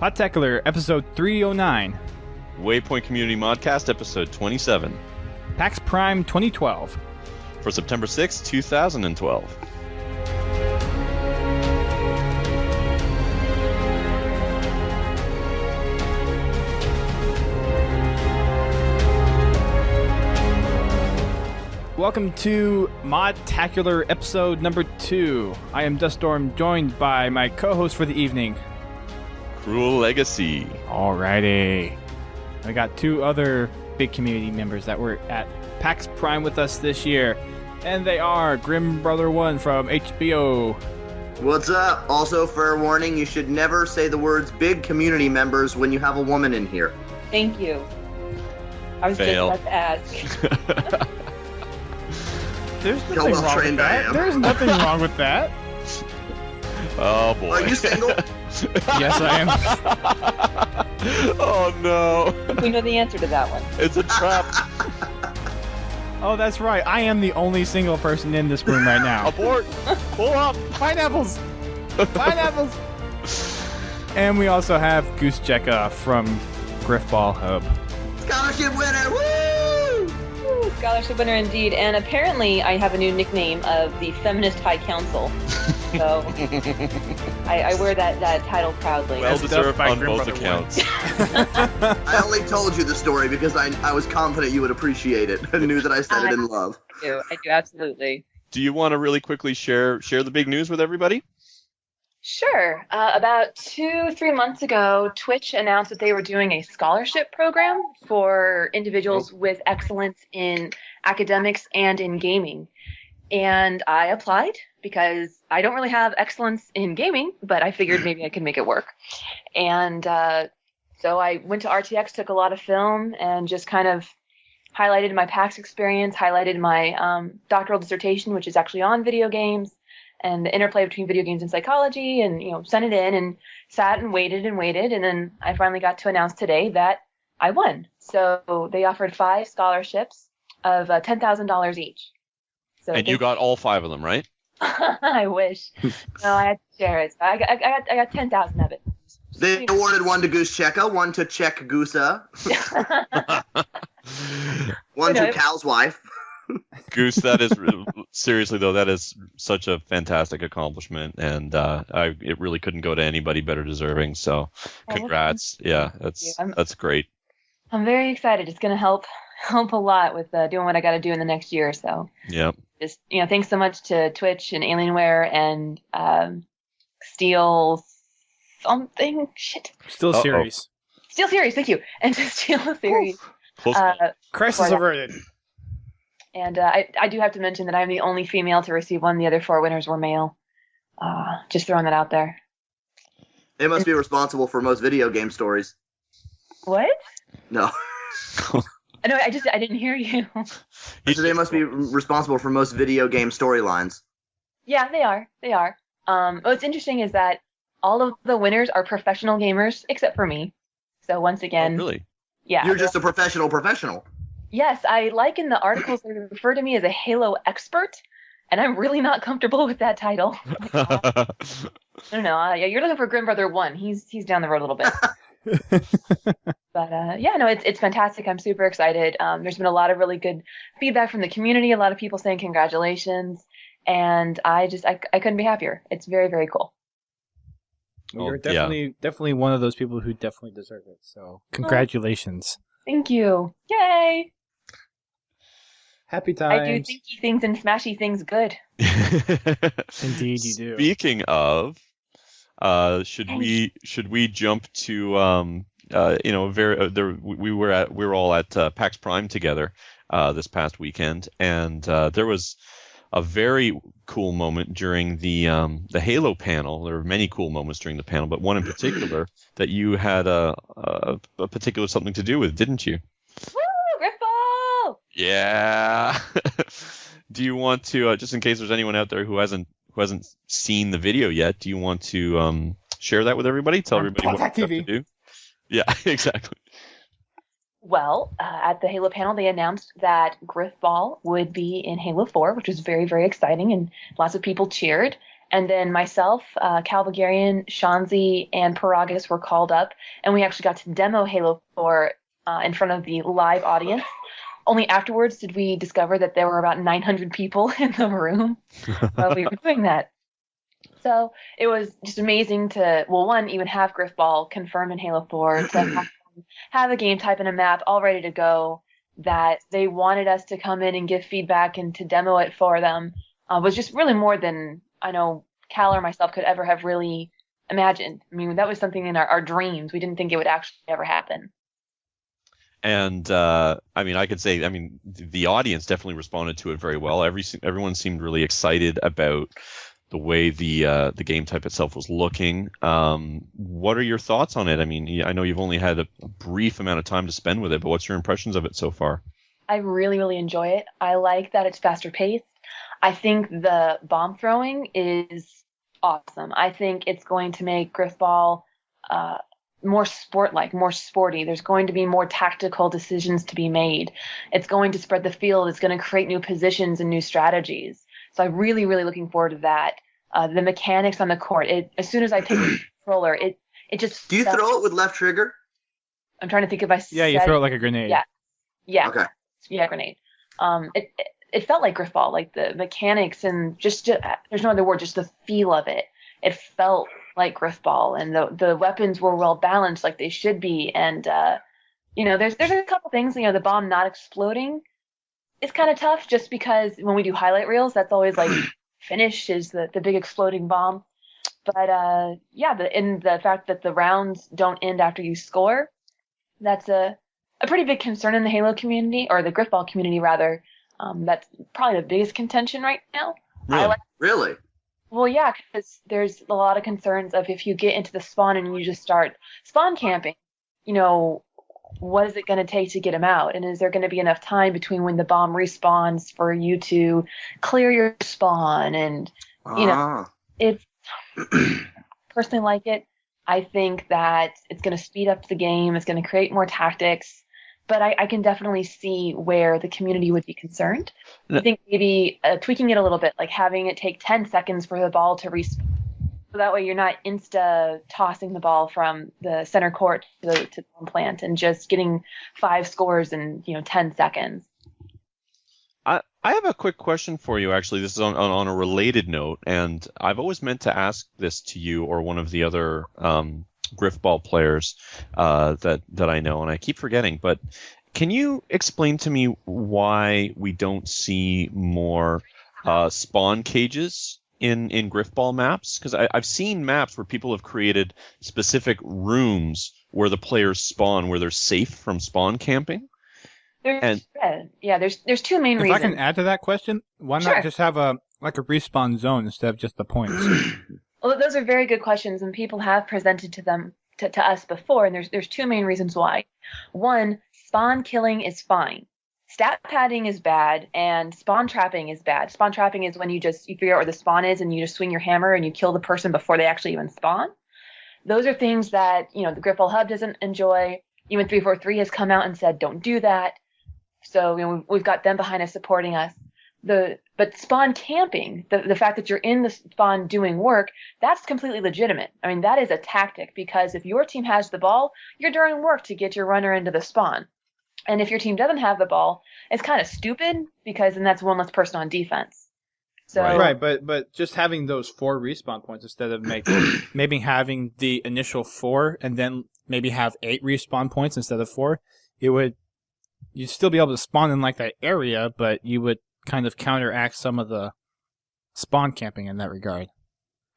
Podtacular, episode 309. Waypoint Community Modcast, episode 27. PAX Prime 2012. For September 6, 2012. Welcome to Modtacular, episode number 2. I am Duststorm, joined by my co-host for the evening, CruelLEGACEY. Alrighty. I got two other big community members that were at PAX Prime with us this year, and they are GrimBrother One from HBO. What's up? Also, fair warning, you should never say the words big community members when you have a woman in here. Thank you. I was Fail. just about to ask. There's nothing wrong with that. There's nothing wrong with that. Oh boy. Are you single? Yes, I am. Oh no. We know the answer to that one. It's a trap. Oh, that's right. I am the only single person in this room right now. Abort. Pull up. Pineapples! Pineapples! And we also have Goosechecka from Grifball Hub. Scholarship winner! Woo! Woo, scholarship winner indeed. And apparently I have a new nickname of the Feminist High Council. So I wear that title proudly. Well deserved by on both GrimBrother accounts. I only told you the story because I was confident you would appreciate it. I knew that I said it in love. I do, absolutely. Do you want to really quickly share the big news with everybody? Sure. About 2-3 months ago, Twitch announced that they were doing a scholarship program for individuals with excellence in academics and in gaming. And I applied because I don't really have excellence in gaming, but I figured maybe I could make it work. And so I went to RTX, took a lot of film, and just kind of highlighted my PAX experience, highlighted my doctoral dissertation, which is actually on video games, and the interplay between video games and psychology, and sent it in and sat and waited, and then I finally got to announce today that I won. So they offered 5 scholarships of $10,000 each. So And you got all 5 of them, right? I wish. No, I had to share it. I got 10,000 of it. They awarded one to Goosechecka, one to Check Goosa, one to Cal's wife. Goose, that is seriously though, that is such a fantastic accomplishment, and it really couldn't go to anybody better deserving. So, congrats! Yeah, that's great. I'm very excited. It's going to help a lot with doing what I got to do in the next year or so. Yeah. Just thanks so much to Twitch and Alienware and Steel something shit. Steel Series. Steel Series, thank you, and to Steel Series. Crisis averted. And I do have to mention that I'm the only female to receive one. The other 4 winners were male. Just throwing that out there. They must be responsible for most video game stories. What? No. No, I didn't hear you. So they must be responsible for most video game storylines. Yeah, they are. What's interesting is that all of the winners are professional gamers, except for me. So once again... Oh, really? Yeah. You're just a professional. Yes, I like in the articles they refer to me as a Halo expert, and I'm really not comfortable with that title. I don't know. You're looking for GrimBrother One. He's down the road a little bit. But it's fantastic. I'm super excited. There's been a lot of really good feedback from the community. A lot of people saying congratulations, and I couldn't be happier. It's very, very cool. Well, you're definitely one of those people who definitely deserve it. So congratulations. Thank you. Yay. Happy times. I do thinky things and smashy things good. Indeed, you do. Speaking of, should we jump to we were all at PAX Prime together this past weekend, and there was a very cool moment during the Halo panel. There were many cool moments during the panel, but one in particular that you had a particular something to do with, didn't you? Woo, Grifball! Yeah. Do you want to, just in case there's anyone out there who hasn't seen the video yet, do you want to share that with everybody? Tell everybody what you have to do. Yeah, exactly. Well, at the Halo panel, they announced that Grifball would be in Halo 4, which was very, very exciting, and lots of people cheered. And then myself, Calvagarian, Shanzi, and Paragas were called up, and we actually got to demo Halo 4 in front of the live audience. Only afterwards did we discover that there were about 900 people in the room while we were doing that. So it was just amazing to, well, one, even have Grifball confirmed in Halo 4, to have a game type and a map all ready to go, that they wanted us to come in and give feedback and to demo it for them, was just really more than I know Cal or myself could ever have really imagined. I mean, that was something in our dreams. We didn't think it would actually ever happen. And I mean, I could say, I mean, the audience definitely responded to it very well. Everyone seemed really excited about the way the game type itself was looking. What are your thoughts on it? I mean, I know you've only had a brief amount of time to spend with it, but what's your impressions of it so far? I really, really enjoy it. I like that it's faster paced. I think the bomb throwing is awesome. I think it's going to make Grifball more sport-like, more sporty. There's going to be more tactical decisions to be made. It's going to spread the field. It's going to create new positions and new strategies. So I'm really, really looking forward to that. The mechanics on the court, as soon as I pick the controller, it just... Do you throw it with left trigger? I'm trying to think if I said... Yeah, you throw it like a grenade. Yeah. Okay. Yeah, grenade. It felt like Grifball, like the mechanics and just there's no other word, just the feel of it. It felt like Grifball, and the weapons were well balanced like they should be. And there's a couple things. The bomb not exploding is kind of tough, just because when we do highlight reels, that's always like finish is the big exploding bomb. But the fact that the rounds don't end after you score, that's a pretty big concern in the Halo community, or the Grifball community rather. That's probably the biggest contention right now. Really? Well, yeah, because there's a lot of concerns of if you get into the spawn and you just start spawn camping, what is it going to take to get them out? And is there going to be enough time between when the bomb respawns for you to clear your spawn? And, it's personally like it. I think that it's going to speed up the game. It's going to create more tactics. But I can definitely see where the community would be concerned. I think maybe tweaking it a little bit, like having it take 10 seconds for the ball to respawn. So that way you're not tossing the ball from the center court to the home plant and just getting 5 scores in 10 seconds. I have a quick question for you, actually. This is on a related note, and I've always meant to ask this to you or one of the other Grifball players that I know, and I keep forgetting. But can you explain to me why we don't see more spawn cages in Grifball maps? Because I've seen maps where people have created specific rooms where the players spawn, where they're safe from spawn camping. There's two main reasons. If I can add to that question, why not just have a respawn zone instead of just the points? Well, those are very good questions, and people have presented to them to us before, and there's two main reasons why. One, spawn killing is fine. Stat padding is bad, and spawn trapping is bad. Spawn trapping is when you figure out where the spawn is, and you just swing your hammer and you kill the person before they actually even spawn. Those are things that the Grifball Hub doesn't enjoy. Even 343 has come out and said, don't do that. So we've got them behind us supporting us. But spawn camping, the fact that you're in the spawn doing work, that's completely legitimate. I mean, that is a tactic, because if your team has the ball, you're doing work to get your runner into the spawn. And if your team doesn't have the ball, it's kind of stupid, because then that's one less person on defense. So Right, but just having those 4 respawn points instead of maybe having the initial 4 and then maybe have 8 respawn points instead of 4, you'd still be able to spawn in like that area, but you would kind of counteract some of the spawn camping in that regard.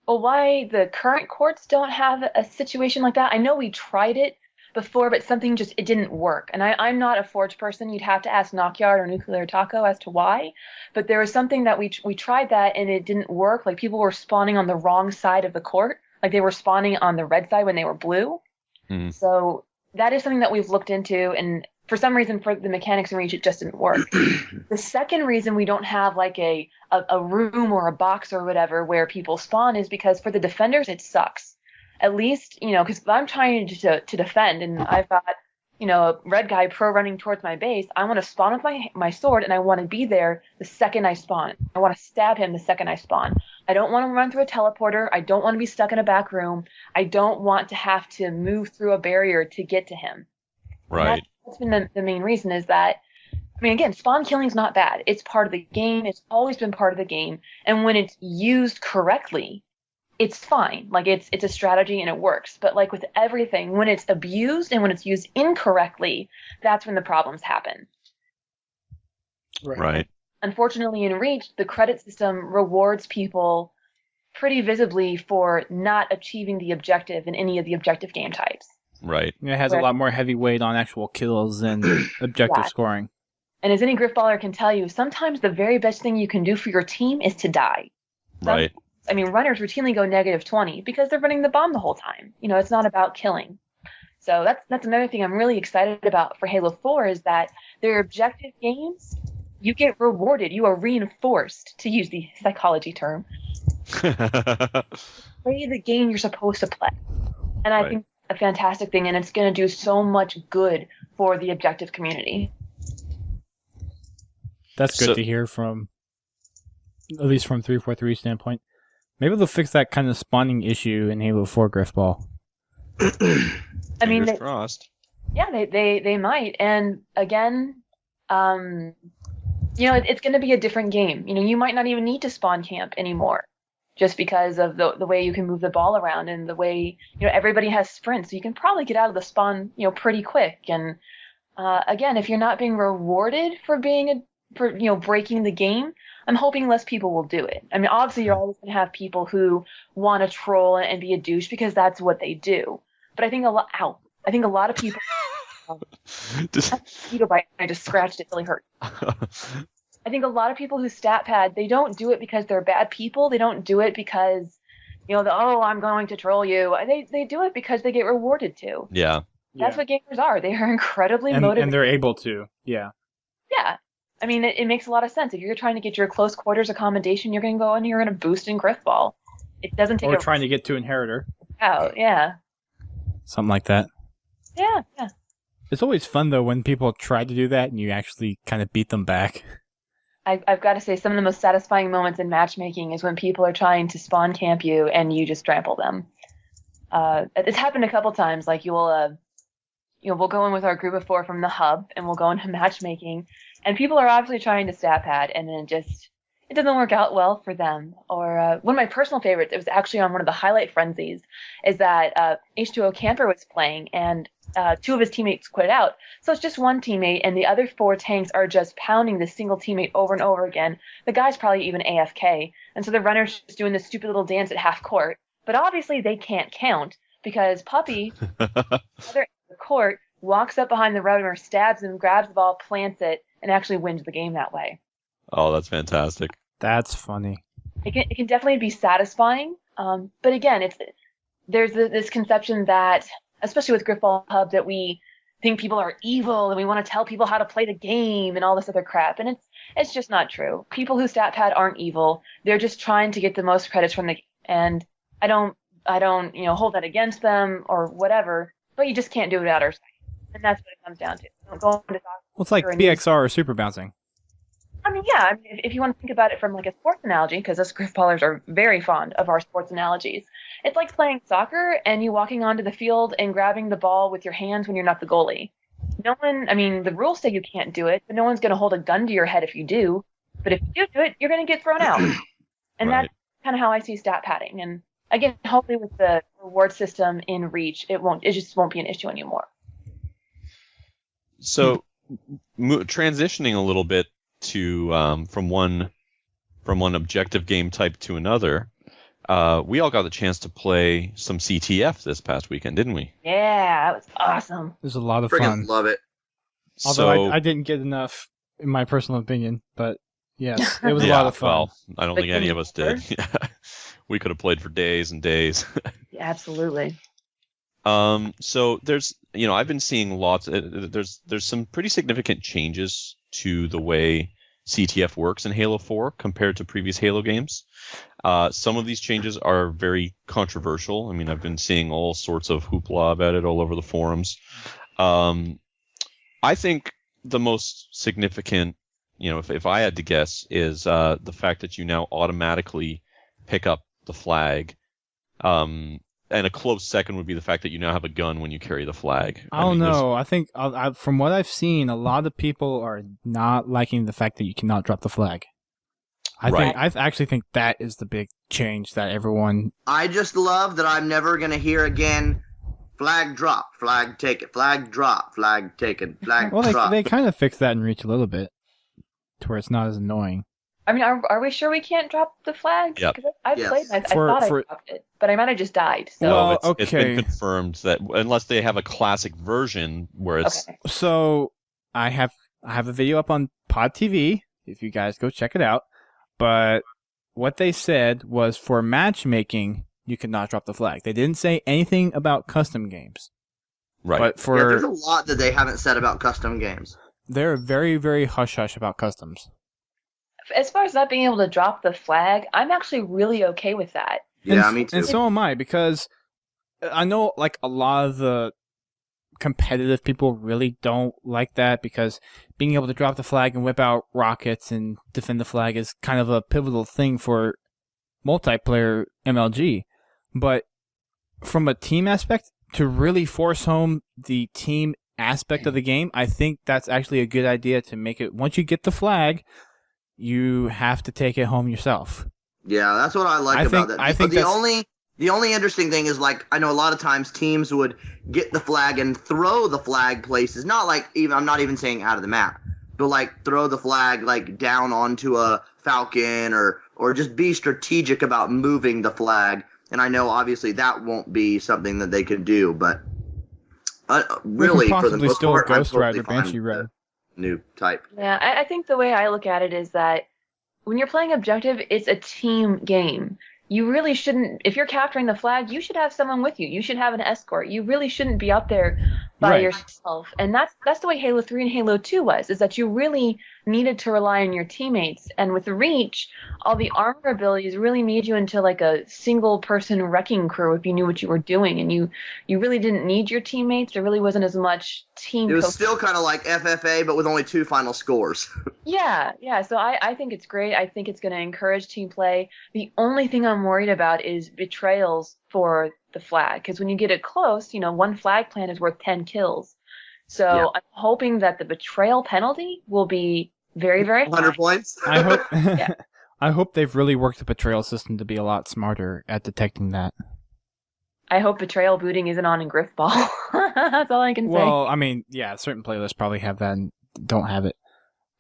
Well, why the current courts don't have a situation like that? I know we tried it before, but it didn't work. And I'm not a Forge person. You'd have to ask Knockyard or Nuclear Taco as to why. But there was something that we tried that and it didn't work. Like, people were spawning on the wrong side of the court. Like, they were spawning on the red side when they were blue. Mm-hmm. So that is something that we've looked into, and for some reason, for the mechanics in Reach, it just didn't work. The second reason we don't have like a room or a box or whatever where people spawn is because for the defenders, it sucks. At least, because I'm trying to defend, and I've got a red guy pro running towards my base, I want to spawn with my sword, and I want to be there the second I spawn. I want to stab him the second I spawn. I don't want to run through a teleporter. I don't want to be stuck in a back room. I don't want to have to move through a barrier to get to him. Right. That's been the main reason is that, again, spawn killing is not bad. It's part of the game. It's always been part of the game. And when it's used correctly, it's fine. Like, it's a strategy and it works. But like with everything, when it's abused and when it's used incorrectly, that's when the problems happen. Right. Unfortunately, in Reach, the credit system rewards people pretty visibly for not achieving the objective in any of the objective game types. Right. It has a lot more heavy weight on actual kills than objective scoring. And as any Grifballer can tell you, sometimes the very best thing you can do for your team is to die. Right. Runners routinely go -20 because they're running the bomb the whole time. It's not about killing. So that's another thing I'm really excited about for Halo 4 is that their objective games, you get rewarded. You are reinforced, to use the psychology term. Play the game you're supposed to play. And I think a fantastic thing, and it's going to do so much good for the objective community. That's good to hear from, at least from 343 standpoint. Maybe they'll fix that kind of spawning issue in Halo 4 Grifball. Fingers crossed. Yeah, they might. And again, it's going to be a different game. You might not even need to spawn camp anymore, just because of the way you can move the ball around and the way everybody has sprints, so you can probably get out of the spawn pretty quick. And again, if you're not being rewarded for breaking the game, I'm hoping less people will do it. Obviously you're always going to have people who want to troll and be a douche because that's what they do. But I think a lot of people. I just scratched it, really hurt. I think a lot of people who stat pad, they don't do it because they're bad people. They don't do it because, I'm going to troll you. They do it because they get rewarded to. Yeah. That's what gamers are. They are incredibly motivated. And they're able to. Yeah. Yeah. It makes a lot of sense. If you're trying to get your close quarters accommodation, you're going to go and you're going to boost in Grifball. It doesn't take. Or trying to get to Inheritor. Oh, yeah. Something like that. Yeah. It's always fun though when people try to do that and you actually kind of beat them back. I've got to say, some of the most satisfying moments in matchmaking is when people are trying to spawn camp you and you just trample them. It's happened a couple times. Like we'll go in with our group of 4 from the hub and we'll go into matchmaking, and people are obviously trying to stat pad, and then it doesn't work out well for them. Or one of my personal favorites, it was actually on one of the highlight frenzies, is that H2O Camper was playing and 2 of his teammates quit out. So it's just one teammate and the other 4 tanks are just pounding this single teammate over and over again. The guy's probably even AFK. And so the runner's just doing this stupid little dance at half court. But obviously they can't count because Puppy, other end of the court, walks up behind the runner, stabs him, grabs the ball, plants it, and actually wins the game that way. Oh, that's fantastic. That's funny. It can definitely be satisfying. But again, there's this conception that, especially with Grifball Hub, that we think people are evil and we want to tell people how to play the game and all this other crap. And it's just not true. People who stat pad aren't evil. They're just trying to get the most credits from the game. And I don't hold that against them or whatever, but you just can't do it out of sight. And that's what it comes down to. Don't go into well, it's like BXR or super bouncing. If you want to think about it from like a sports analogy, because us Grifballers are very fond of our sports analogies, it's like playing soccer and you walking onto the field and grabbing the ball with your hands when you're not the goalie. No one, the rules say you can't do it, but no one's going to hold a gun to your head if you do. But if you do it, you're going to get thrown out. And that's kind of how I see stat padding. And again, hopefully with the reward system in Reach, it just won't be an issue anymore. So, transitioning a little bit to from one objective game type to another, we all got the chance to play some CTF this past weekend, didn't we? Yeah, that was awesome. It was a lot of Friggin' fun. love it. Although I didn't get enough, in my personal opinion, but yes, it was a lot of fun. Well, I don't think any of us did. We could have played for days and days. Yeah, absolutely. So there's, I've been seeing lots. There's some pretty significant changes to the way CTF works in Halo 4 compared to previous Halo games. Some of these changes are very controversial. I've been seeing all sorts of hoopla about it all over the forums. I think the most significant, if I had to guess, is the fact that you now automatically pick up the flag. And a close second would be the fact that you now have a gun when you carry the flag. I don't know. I think from what I've seen, a lot of people are not liking the fact that you cannot drop the flag. I actually think that is the big change that everyone. I just love that I'm never gonna hear again. Flag drop, flag taken, flag drop, flag taken, flag Well, drop. they kind of fixed that in Reach a little bit, to where it's not as annoying. I mean, are we sure we can't drop the flags? Yep. Because I've Yes. played. I thought I dropped it, but I might have just died. So Well, it's been confirmed that unless they have a classic version where it's okay. So I have a video up on Pod TV. If you guys go check it out. But what they said was for matchmaking, you cannot drop the flag. They didn't say anything about custom games. right. But there's a lot that they haven't said about custom games. they're very, very hush-hush about customs. As far as not being able to drop the flag, I'm actually really okay with that. Yeah, and, me too. And so am I, because I know like a lot of the competitive people really don't like that, because being able to drop the flag and whip out rockets and defend the flag is kind of a pivotal thing for multiplayer MLG. But from a team aspect, to really force home the team aspect of the game, I think that's actually a good idea to make it, once you get the flag, you have to take it home yourself. Yeah, that's what I like about that. I think The only interesting thing is, like, I know a lot of times teams would get the flag and throw the flag places. Not like, I'm not even saying out of the map, but like throw the flag like down onto a falcon or just be strategic about moving the flag. And I know obviously that won't be something that they could do, but really for the most part, I'm Ghost totally Rider, fine Banshee with Red. the new type. Yeah, I think the way I look at it is that when you're playing objective, it's a team game. You really shouldn't, if you're capturing the flag, you should have someone with you. You should have an escort. You really shouldn't be up there by Right. yourself. And that's the way Halo 3 and Halo 2 was, is that you really needed to rely on your teammates. And with Reach, all the armor abilities really made you into like a single person wrecking crew if you knew what you were doing. And you really didn't need your teammates. There really wasn't as much team It was cohesion. still kind of like FFA, but with only 2 final scores. Yeah. So I think it's great. I think it's going to encourage team play. The only thing I'm worried about is betrayals for the flag. Because when you get it close, one flag plant is worth 10 kills. So Yeah. I'm hoping that the betrayal penalty will be very, very 100 high. points. I hope. Yeah. I hope they've really worked the betrayal system to be a lot smarter at detecting that. I hope betrayal booting isn't on in Grifball. That's all I can say. Well, I mean, yeah, certain playlists probably have that and don't have it.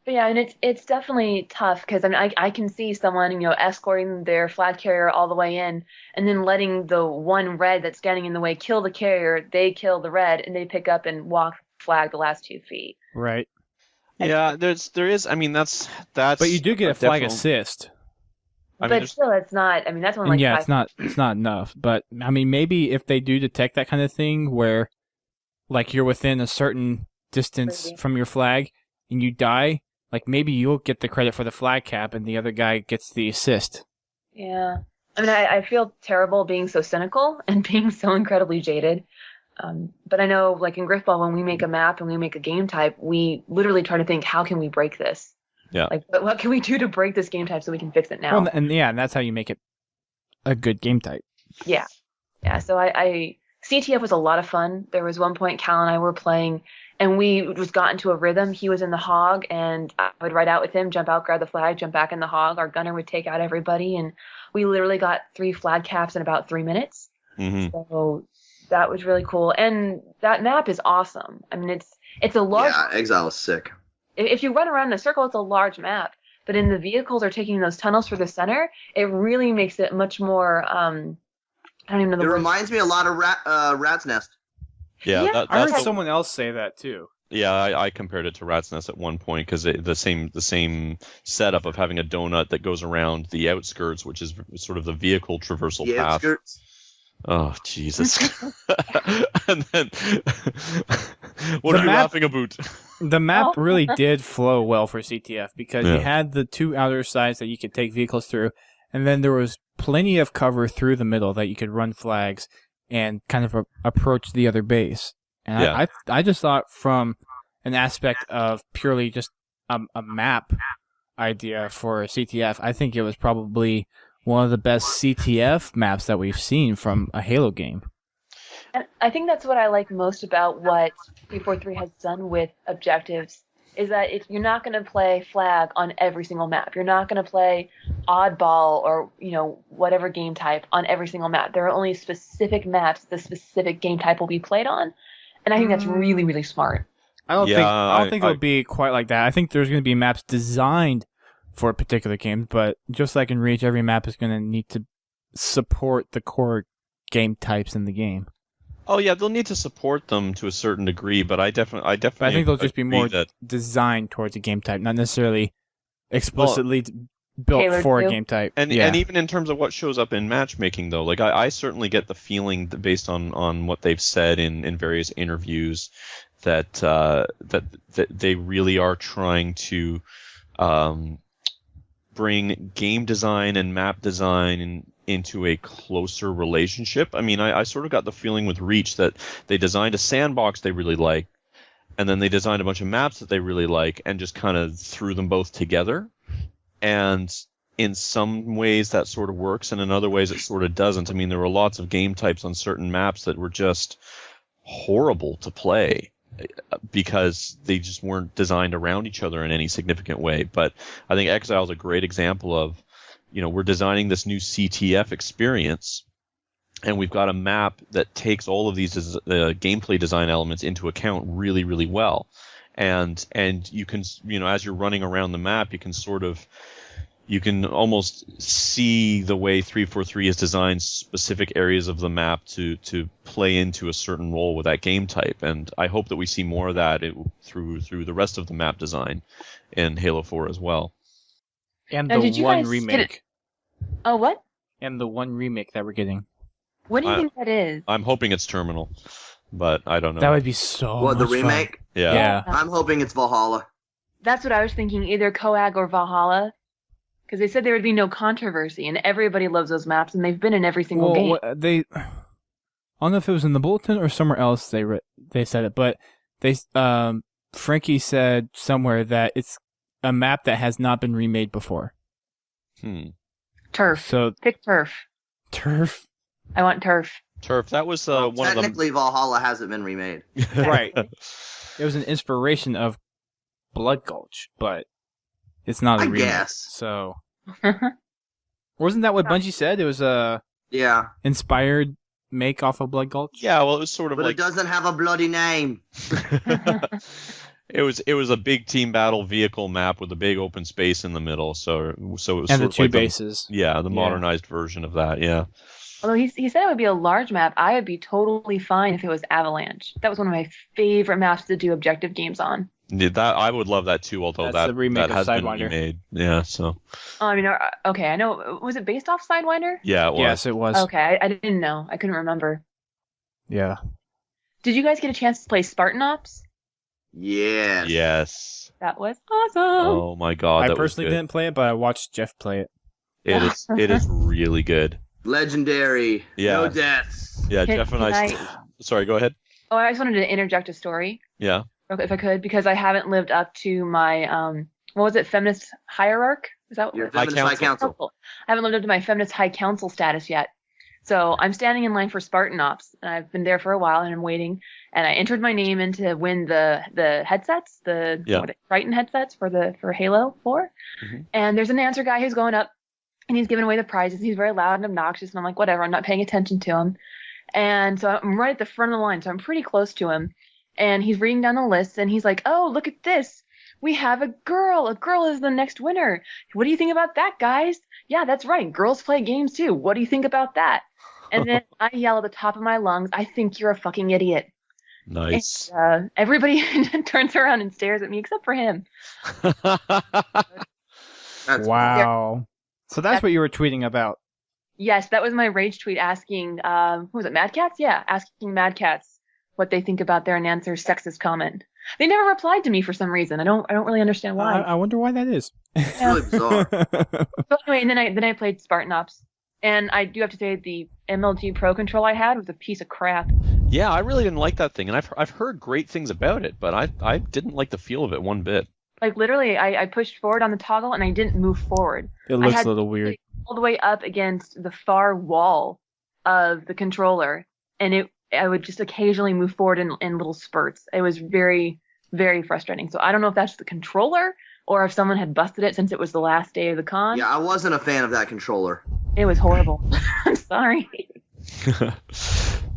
But yeah, and it's definitely tough because I can see someone escorting their flag carrier all the way in, and then letting the one red that's standing in the way kill the carrier. They kill the red, and they pick up and walk flag the last 2 feet. Right. Yeah, there is. I mean, that's. But you do get a flag definite- assist. I mean, But there's- still, it's not. I mean, that's one like Yeah, 5. it's not enough. But I mean, maybe if they do detect that kind of thing, where like you're within a certain distance Maybe. from your flag and you die, like maybe you'll get the credit for the flag cap and the other guy gets the assist. Yeah. I mean, I feel terrible being so cynical and being so incredibly jaded. But I know, like in Grifball, when we make a map and we make a game type, we literally try to think, how can we break this? Yeah. Like, what can we do to break this game type so we can fix it now? Well, and that's how you make it a good game type. Yeah. So I CTF was a lot of fun. There was one point Cal and I were playing, and we just got into a rhythm. He was in the hog, and I would ride out with him, jump out, grab the flag, jump back in the hog. Our gunner would take out everybody, and we literally got 3 flag caps in about 3 minutes. Mhm. So that was really cool. And that map is awesome. I mean, it's a large. Yeah, Exile is sick. If you run around in a circle, it's a large map. But in the vehicles or taking those tunnels for the center, it really makes it much more. I don't even know the It word. reminds me a lot of Rat's Nest. Yeah, Yeah, I heard that's someone else say that too. Yeah, I compared it to Rat's Nest at one point because the same setup of having a donut that goes around the outskirts, which is sort of the vehicle traversal The path. outskirts. Oh Jesus! And then, what The are you map- laughing about? The map Oh. really did flow well for CTF because Yeah. you had the 2 outer sides that you could take vehicles through, and then there was plenty of cover through the middle that you could run flags and kind of approach the other base. And Yeah. I just thought from an aspect of purely just a map idea for CTF, I think it was probably one of the best CTF maps that we've seen from a Halo game. And I think that's what I like most about what 343 has done with objectives, is that you're not going to play flag on every single map. You're not going to play oddball or, whatever game type on every single map. There are only specific maps the specific game type will be played on. And I think that's really, really smart. I don't think it'll be quite like that. I think there's going to be maps designed for a particular game, but just like in Reach, every map is going to need to support the core game types in the game. Oh yeah, they'll need to support them to a certain degree, but I definitely. But I think they'll just be more designed towards a game type, not necessarily explicitly built tailored for to. a game type. And even in terms of what shows up in matchmaking, though, like I certainly get the feeling that based on what they've said in various interviews that they really are trying to bring game design and map design into a closer relationship. I mean, I sort of got the feeling with Reach that they designed a sandbox they really like, and then they designed a bunch of maps that they really like, and just kind of threw them both together. And in some ways that sort of works, and in other ways it sort of doesn't. I mean, there were lots of game types on certain maps that were just horrible to play because they just weren't designed around each other in any significant way. But I think Exile is a great example of, we're designing this new CTF experience, and we've got a map that takes all of these gameplay design elements into account really, really well. And you can, as you're running around the map, you can almost see the way 343 has designed specific areas of the map to play into a certain role with that game type. And I hope that we see more of that through the rest of the map design in Halo 4 as well. And now, the one remake. Oh, what? And the one remake that we're getting. What do you think that is? I'm hoping it's Terminal, but I don't know. That would be so What, the much fun. remake? Yeah. I'm hoping it's Valhalla. That's what I was thinking, either Coag or Valhalla. Because they said there would be no controversy, and everybody loves those maps, and they've been in every single game. I don't know if it was in the bulletin or somewhere else they said it, but Frankie said somewhere that it's a map that has not been remade before. Turf. So pick turf. Turf. I want turf. Turf. That was one of them. Technically, Valhalla hasn't been remade. Right. It was an inspiration of Blood Gulch, but it's not a remake. I guess. So wasn't that what Bungie said? It was a inspired make off of Blood Gulch? Yeah, well, it was sort of but like... it doesn't have a bloody name. It was a big team battle vehicle map with a big open space in the middle, so it was and sort the of two like bases. the modernized version of that, yeah. Although he said it would be a large map, I would be totally fine if it was Avalanche. That was one of my favorite maps to do objective games on. Yeah, that I would love that too, although That's the remake that of has been Sidewinder. remade. Yeah, so. Oh, I mean, okay, I know. Was it based off Sidewinder? Yeah, it was. Yes, it was. Okay, I didn't know. I couldn't remember. Yeah. Did you guys get a chance to play Spartan Ops? Yes. Yes. That was awesome. Oh my god, I personally didn't play it, but I watched Jeff play it. It is really good. Legendary. Yeah. No deaths. Yeah, Jeff and I. Sorry, go ahead. Oh, I just wanted to interject a story. Yeah. Okay, if I could, because I haven't lived up to my what was it, feminist hierarch? Is that Your what? feminist high council. I haven't lived up to my feminist high council status yet. So I'm standing in line for Spartan Ops, and I've been there for a while, and I'm waiting. And I entered my name in to win the headsets, Triton headsets for Halo 4. Mm-hmm. And there's an announcer guy who's going up, and he's giving away the prizes. He's very loud and obnoxious, and I'm like, whatever, I'm not paying attention to him. And so I'm right at the front of the line, so I'm pretty close to him. And he's reading down the list, and he's like, oh, look at this. We have a girl. A girl is the next winner. What do you think about that, guys? Yeah, that's right. Girls play games, too. What do you think about that? And then I yell at the top of my lungs, I think you're a fucking idiot. Nice. And, everybody turns around and stares at me, except for him. Wow. So that's what you were tweeting about. Yes, that was my rage tweet asking, who was it, Mad Cats? Yeah, asking Mad Cats what they think about their announcer's sexist comment. They never replied to me for some reason. I don't really understand why. I wonder why that is. It's really bizarre. So anyway, and then I played Spartan Ops. And I do have to say the MLG Pro control I had was a piece of crap. Yeah, I really didn't like that thing, and I've heard great things about it, but I didn't like the feel of it one bit. Like literally, I pushed forward on the toggle and I didn't move forward. It looks a little weird. All the way up against the far wall of the controller, and I would just occasionally move forward in little spurts. It was very, very frustrating. So I don't know if that's the controller or if someone had busted it since it was the last day of the con. Yeah, I wasn't a fan of that controller. It was horrible. I'm sorry.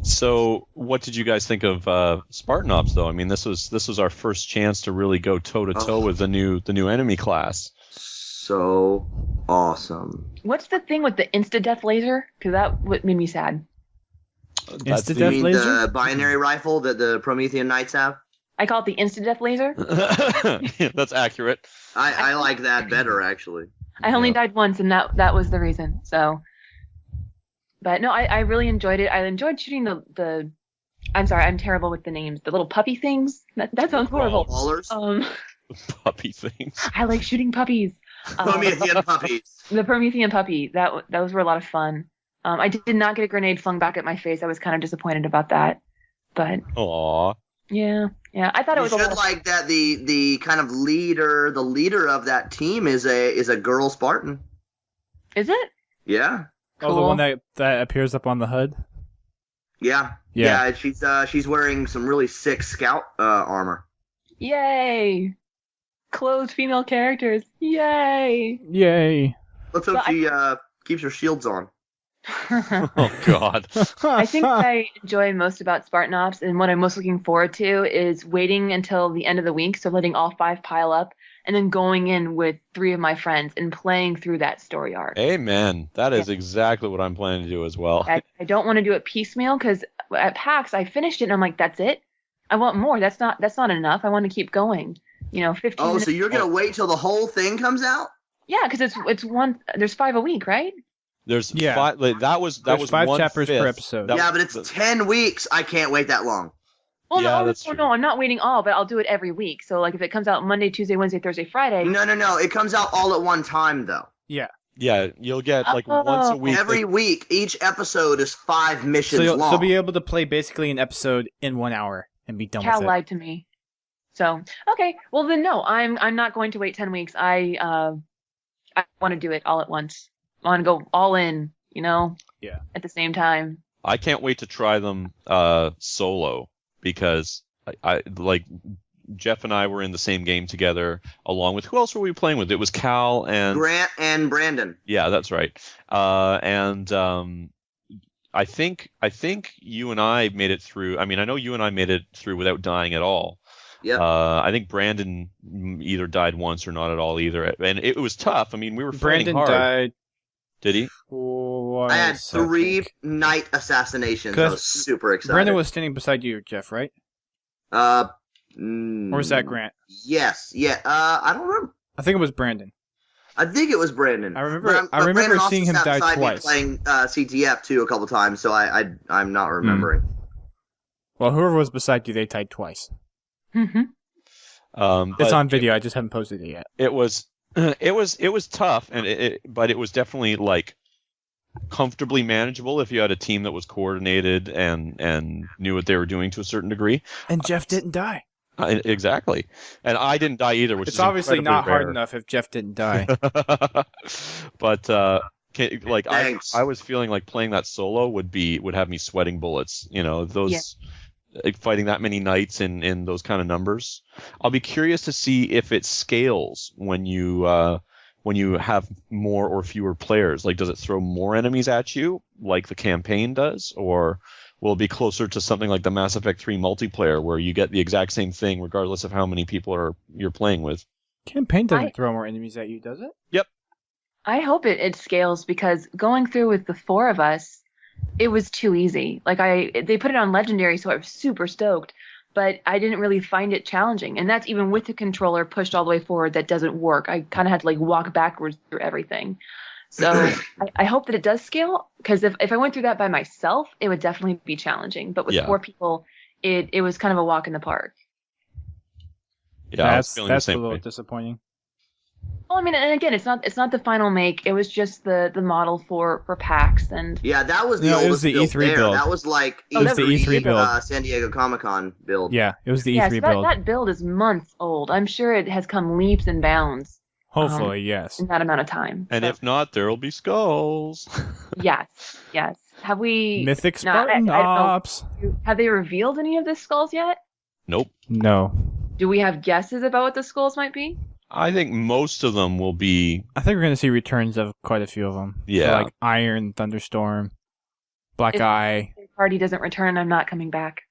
So, what did you guys think of Spartan Ops, though? I mean, this was our first chance to really go toe to toe with the new enemy class. So awesome. What's the thing with the insta-death laser? Because that made me sad. Insta-death You mean laser? the binary rifle that the Promethean Knights have? I call it the insta-death laser. That's accurate. I like that better, actually. I only died once, and that was the reason. So, but no, I really enjoyed it. I enjoyed shooting the. I'm sorry, I'm terrible with the names. The little puppy things. That sounds horrible. Ballers? Puppy things. I like shooting puppies. Promethean puppies. The Promethean puppy. Those were a lot of fun. I did not get a grenade flung back at my face. I was kind of disappointed about that. But Aww. yeah. I thought it was You a should lot. like that the kind of leader of that team is a girl Spartan. Is it? Yeah. Oh, the Cool. one that appears up on the HUD? Yeah. Yeah. She's wearing some really sick scout armor. Yay! Clothed female characters. Yay! Yay. Let's hope she keeps her shields on. Oh God. I think what I enjoy most about Spartan Ops and what I'm most looking forward to is waiting until the end of the week, so letting all 5 pile up, and then going in with 3 of my friends and playing through that story arc. Amen. That is exactly what I'm planning to do as well. I don't want to do it piecemeal because at PAX I finished it and I'm like, that's it. I want more. That's not enough. I want to keep going. 15 Oh, minutes. so you're gonna wait till the whole thing comes out? Yeah, because it's one. There's 5 a week, right? There's Yeah. 5. Like, that was There's 5 chapters 1/5. per episode. Yeah, but it's 10 weeks. I can't wait that long. Well, Yeah, no, that's no, true. no, I'm not waiting all, but I'll do it every week. So like if it comes out Monday, Tuesday, Wednesday, Thursday, Friday. No. It comes out all at one time though. Yeah. Yeah, you'll get like once a week. Every week, each episode is 5 missions So long. you'll be able to play basically an episode in 1 hour and be done Cal with it. lied to me. So okay, well then no, I'm not going to wait 10 weeks. I want to do it all at once. I want to go all in. Yeah. At the same time. I can't wait to try them solo because I like Jeff and I were in the same game together along with who else were we playing with? It was Cal and Grant and Brandon. Yeah, that's right. And I think you and I made it through. I mean, I know you and I made it through without dying at all. Yeah. I think Brandon either died once or not at all either, and it was tough. I mean, we were fighting Brandon hard. died. Did he? I had 3 night assassinations. I was super excited. Brandon was standing beside you, Jeff, right? Or was that Grant? Yes. Yeah. I don't remember. I think it was Brandon. I think it was Brandon. I remember Brandon also seeing him sat die beside me twice. playing CTF too a couple times, so I'm not remembering. Well, whoever was beside you, they died twice. Mm-hmm. It's But on video. I just haven't posted it yet. It was tough, and but it was definitely like comfortably manageable if you had a team that was coordinated and knew what they were doing to a certain degree. And Jeff didn't die. Exactly, and I didn't die either, which It's is obviously not incredibly hard rare. enough if Jeff didn't die. But Thanks. I was feeling like playing that solo would have me sweating bullets. Those like, fighting that many knights in those kind of numbers. I'll be curious to see if it scales when you have more or fewer players. Like, does it throw more enemies at you like the campaign does, or will it be closer to something like the Mass Effect 3 multiplayer where you get the exact same thing regardless of how many people you're playing with? Campaign doesn't throw more enemies at you, does it? Yep. I hope it scales because going through with the 4 of us, it was too easy. Like they put it on Legendary, so I was super stoked, but I didn't really find it challenging. And that's even with the controller pushed all the way forward. That doesn't work. I kind of had to like walk backwards through everything. So I hope that it does scale because if I went through that by myself, it would definitely be challenging. But with 4 people, it was kind of a walk in the park. Yeah, I was feeling the that's a same little way. disappointing. Well, I mean, and again, it's not the final make. It was just the model for PAX, and Yeah, that was the No, it was oldest the build E3 there. build. That was like Oh, that was the E3 build. San Diego Comic-Con build. Yeah, it was the yeah, E3 so build. that build is months old. I'm sure it has come leaps and bounds Hopefully, yes. in that amount of time. And So, if not, there'll be skulls. yes. Have we? Mythic No, I Spartan don't know. Ops. Have they revealed any of the skulls yet? Nope. No. Do we have guesses about what the skulls might be? I think most of them will be. I think we're going to see returns of quite a few of them. Yeah. So like Iron, Thunderstorm, Black If- Eye. The party doesn't return, I'm not coming back.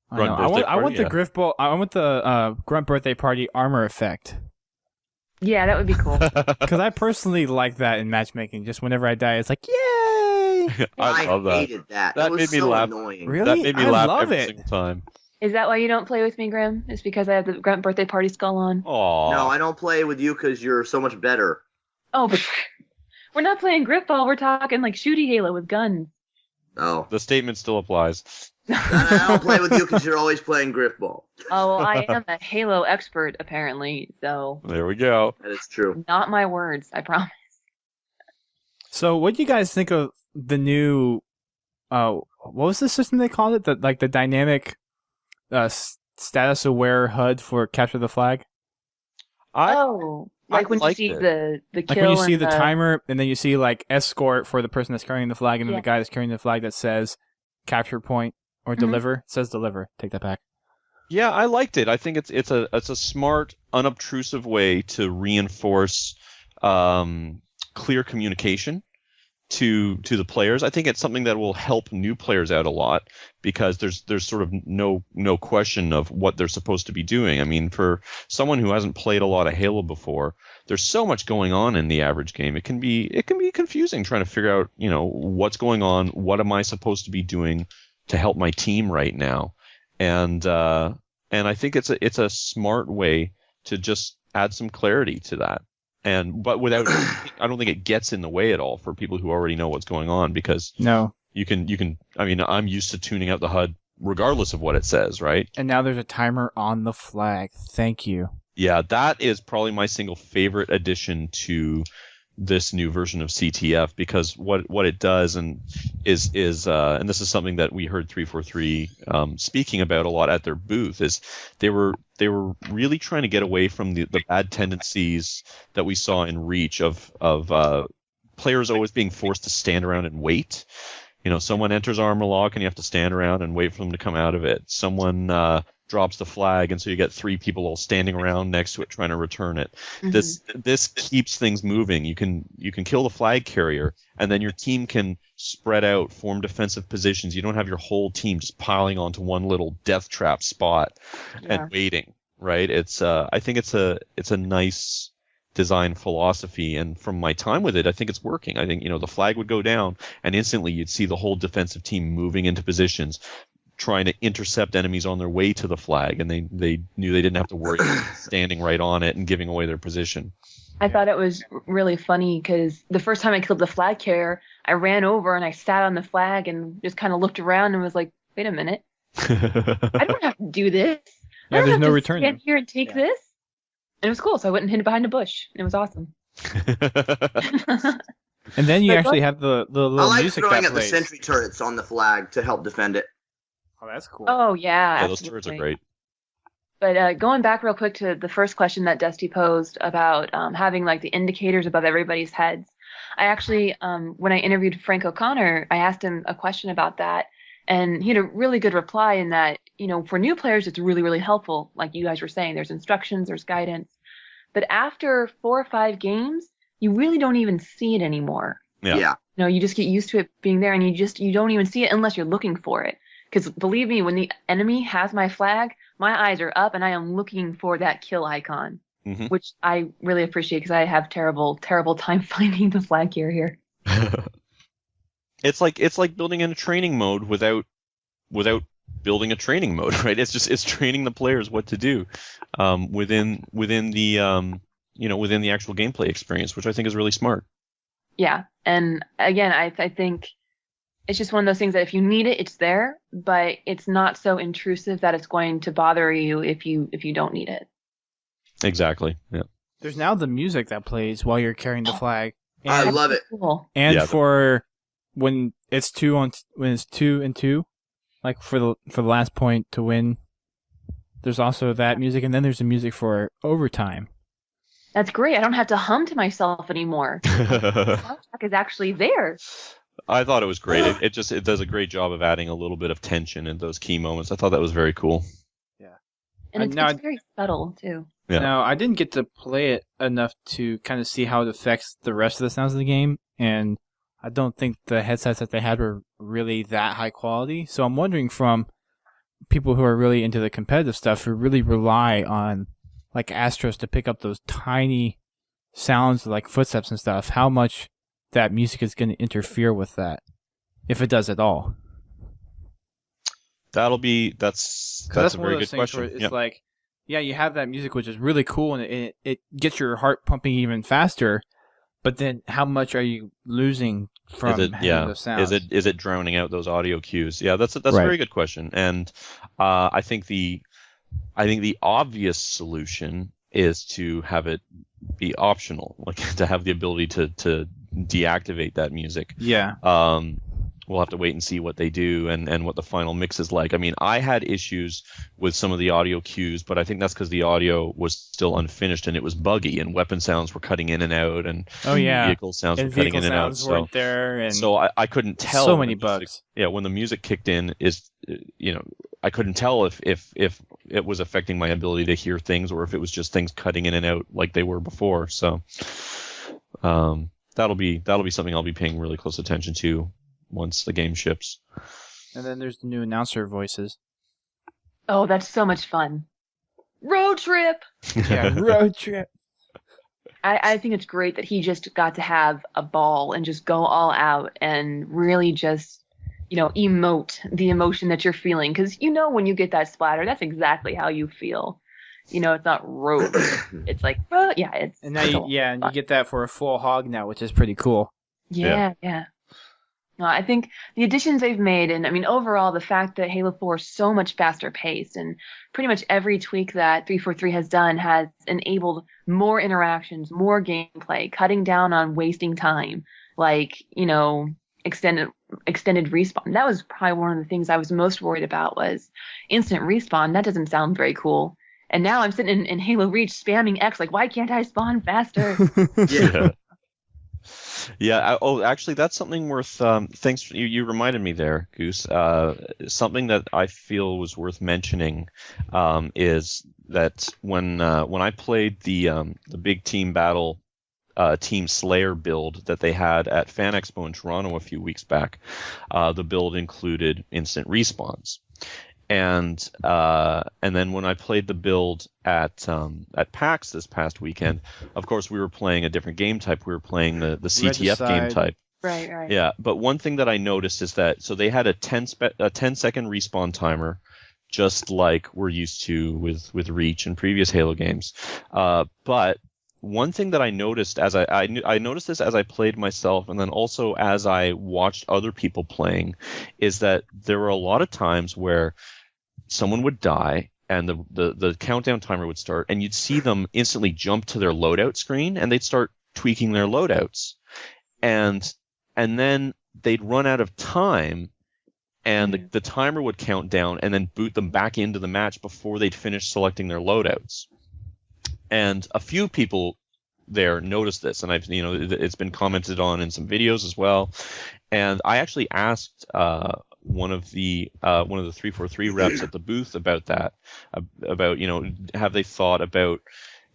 I Grunt know. Birthday I want Party, the Grifball. I want the Grunt Birthday Party armor effect. Yeah, that would be cool. Because I personally like that in matchmaking. Just whenever I die, it's like, yay! I love that. hated that. That It was made me so laugh. annoying. Really? That made me I laugh love every it. single time. Is that why you don't play with me, Grim? It's because I have the Grunt Birthday Party skull on? Aww. No, I don't play with you because you're so much better. Oh, but we're not playing Grifball. We're talking like shooty Halo with guns. Oh. The statement still applies. I don't play with you because you're always playing Grifball. Oh, well, I am a Halo expert, apparently, so There we go. That is true. not my words, I promise. So, what do you guys think of the new? What was the system they called it? The dynamic, status aware HUD for capture the flag. Oh, I like when you liked see it. the kill Like when you see and the timer, and then you see like escort for the person that's carrying the flag, and then Yeah. the guy that's carrying the flag that says capture point or Mhm. deliver. It says deliver. Take that back. Yeah, I liked it. I think it's a smart, unobtrusive way to reinforce clear communication to the players. I think it's something that will help new players out a lot because there's sort of no question of what they're supposed to be doing. I mean, for someone who hasn't played a lot of Halo before, there's so much going on in the average game. It can be confusing trying to figure out, what's going on, what am I supposed to be doing to help my team right now. And I think it's a smart way to just add some clarity to that. But without, I don't think it gets in the way at all for people who already know what's going on because No. you can. I mean, I'm used to tuning out the HUD regardless of what it says, right? And now there's a timer on the flag. Thank you. Yeah, that is probably my single favorite addition to this new version of CTF because what it does and is and this is something that we heard 343 speaking about a lot at their booth is they were really trying to get away from the bad tendencies that we saw in Reach of players always being forced to stand around and wait. Someone enters armor lock and you have to stand around and wait for them to come out of it. Someone drops the flag, and so you get 3 people all standing around next to it trying to return it. Mhm. This keeps things moving. You can kill the flag carrier, and then your team can spread out, form defensive positions. You don't have your whole team just piling onto one little death trap spot Yeah. and waiting. Right? It's I think it's a nice design philosophy, and from my time with it, I think it's working. I think the flag would go down, and instantly you'd see the whole defensive team moving into positions, trying to intercept enemies on their way to the flag, and they knew they didn't have to worry about standing right on it and giving away their position. I thought it was really funny because the first time I killed the flag carrier, I ran over and I sat on the flag and just kind of looked around and was like, wait a minute, I don't have to do this. Yeah, I don't there's have no to return. stand here and take this. And it was cool, so I went and hid behind a bush. And it was awesome. And then you Like actually what? have the little I like music throwing that at the plays. sentry turrets on the flag to help defend it. Oh, that's cool. Oh, yeah. Yeah, those turrets are absolutely. great. But going back real quick to the first question that Dusty posed about having like the indicators above everybody's heads, I actually, when I interviewed Frank O'Connor, I asked him a question about that, and he had a really good reply in that, for new players, it's really, really helpful. Like you guys were saying, there's instructions, there's guidance. But after 4 or 5 games, you really don't even see it anymore. Yeah. You just get used to it being there, and you don't even see it unless you're looking for it. Because believe me, when the enemy has my flag, my eyes are up and I am looking for that kill icon, Mhm. which I really appreciate because I have terrible, terrible time finding the flag carrier. It's like building in a training mode without building a training mode, right? It's training the players what to do within the within the actual gameplay experience, which I think is really smart. Yeah, and again, I think it's just one of those things that if you need it, it's there, but it's not so intrusive that it's going to bother you if you don't need it. Exactly. Yeah. There's now the music that plays while you're carrying the flag. I And, love it. Cool. and Yeah, for when it's 2 and 2, like for the last point to win, there's also that music, and then there's the music for overtime. That's great. I don't have to hum to myself anymore. The soundtrack is actually there. I thought it was great. It does a great job of adding a little bit of tension in those key moments. I thought that was very cool. And it's very subtle, too. Yeah. Now, I didn't get to play it enough to kind of see how it affects the rest of the sounds of the game, and I don't think the headsets that they had were really that high quality. So I'm wondering from people who are really into the competitive stuff, who really rely on like Astros to pick up those tiny sounds like footsteps and stuff, how much that music is going to interfere with that, if it does at all. That's a one very of those good things question. where it's like, yeah, you have that music which is really cool and it gets your heart pumping even faster, but then how much are you losing from having those sounds? Is it drowning out those audio cues? Yeah, that's a Right. very good question. And I think the obvious solution is to have it be optional, like to have the ability to deactivate that music. Yeah. We'll have to wait and see what they do and what the final mix is like. I mean, I had issues with some of the audio cues, but I think that's because the audio was still unfinished and it was buggy, and weapon sounds were cutting in and out, and vehicle sounds were cutting in and out. Weren't there, and so I couldn't tell. So many bugs. Yeah, when the music kicked in, I couldn't tell if it was affecting my ability to hear things or if it was just things cutting in and out like they were before. So that'll be something I'll be paying really close attention to once the game ships. And then there's the new announcer voices. Oh, that's so much fun. Road trip! Yeah, road trip. I think it's great that he just got to have a ball and just go all out and really just, emote the emotion that you're feeling. Because when you get that splatter, that's exactly how you feel. It's not road. It's like, it's. And now you get that for a full hog now, which is pretty cool. Yeah. No, I think the additions they've made, and I mean, overall, the fact that Halo 4 is so much faster paced, and pretty much every tweak that 343 has done has enabled more interactions, more gameplay, cutting down on wasting time, like, extended respawn. That was probably one of the things I was most worried about was instant respawn. That doesn't sound very cool. And now I'm sitting in Halo Reach spamming X, like, why can't I spawn faster? Yeah. Yeah. Actually, that's something worth. Thanks. You reminded me there, Goose. Something that I feel was worth mentioning is that when I played the big team battle, Team Slayer build that they had at Fan Expo in Toronto a few weeks back, the build included instant respawns. And then when I played the build at PAX this past weekend, of course we were playing a different game type. We were playing the CTF game type. Right. Yeah, but one thing that I noticed is that so they had a 10-second respawn timer, just like we're used to with Reach and previous Halo games. But one thing that I noticed as I noticed this as I played myself, and then also as I watched other people playing, is that there were a lot of times where someone would die and the countdown timer would start, and you'd see them instantly jump to their loadout screen and they'd start tweaking their loadouts, and then they'd run out of time, and the timer would count down and then boot them back into the match before they'd finish selecting their loadouts. And a few people there noticed this, and it's been commented on in some videos as well. And I actually asked one of the 343 reps at the booth about that, about have they thought about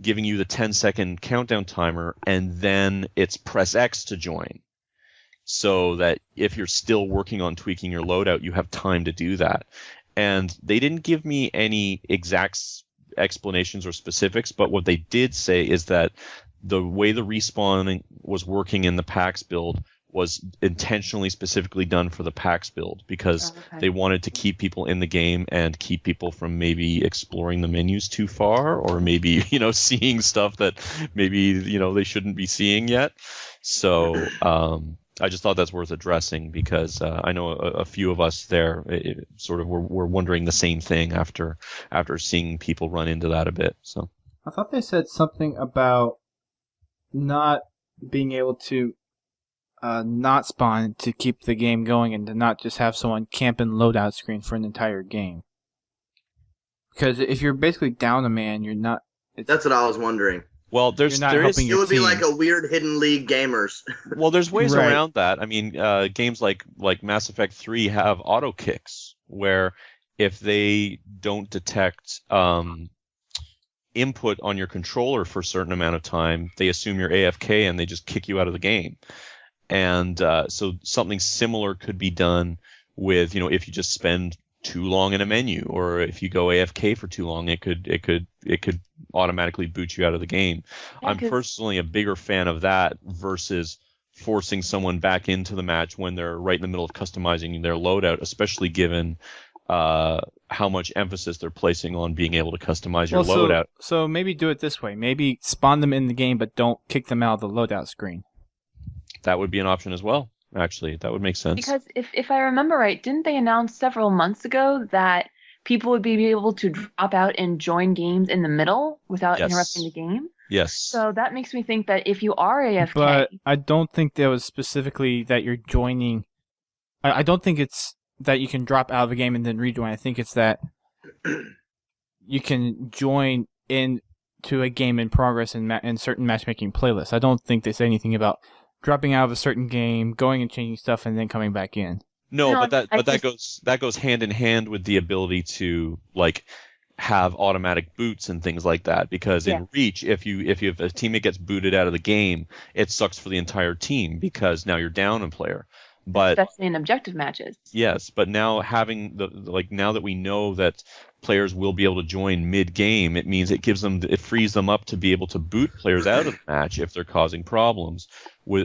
giving you the 10-second countdown timer and then it's press X to join, so that if you're still working on tweaking your loadout, you have time to do that. And they didn't give me any exact explanations or specifics, but what they did say is that the way the respawning was working in the PAX build was intentionally specifically done for the PAX build, because they wanted to keep people in the game and keep people from maybe exploring the menus too far, or maybe seeing stuff that maybe they shouldn't be seeing yet. So I just thought that's worth addressing, because I know a few of us there were wondering the same thing after seeing people run into that a bit. So I thought they said something about not being able to not spawn to keep the game going and to not just have someone camp in loadout screen for an entire game. Because if you're basically down a man, you're not... That's what I was wondering. Well, You're not helping It your would be team. like a weird hidden league gamers. Well, there's ways Right. around that. I mean, games like Mass Effect 3 have auto kicks, where if they don't detect input on your controller for a certain amount of time, they assume you're AFK and they just kick you out of the game. And so something similar could be done with, if you just spend too long in a menu, or if you go AFK for too long, it could automatically boot you out of the game. Yeah, I'm personally a bigger fan of that versus forcing someone back into the match when they're right in the middle of customizing their loadout, especially given how much emphasis they're placing on being able to customize your loadout. So maybe do it this way. Maybe spawn them in the game, but don't kick them out of the loadout screen. That would be an option as well. Actually, that would make sense. Because if I remember right, didn't they announce several months ago that people would be able to drop out and join games in the middle without Yes. interrupting the game? Yes. So that makes me think that if you are AFK, But I don't think that was specifically that you're joining. I don't think it's that you can drop out of a game and then rejoin. I think it's that you can join into a game in progress in certain matchmaking playlists. I don't think they say anything about dropping out of a certain game, going and changing stuff, and then coming back in. No, No, but that goes hand in hand with the ability to have automatic boots and things like that. Because in Reach, if a teammate gets booted out of the game, it sucks for the entire team because now you're down a player. But especially in objective matches. yes, but now having now that we know that players will be able to join mid-game, it means it frees them up to be able to boot players out of the match if they're causing problems,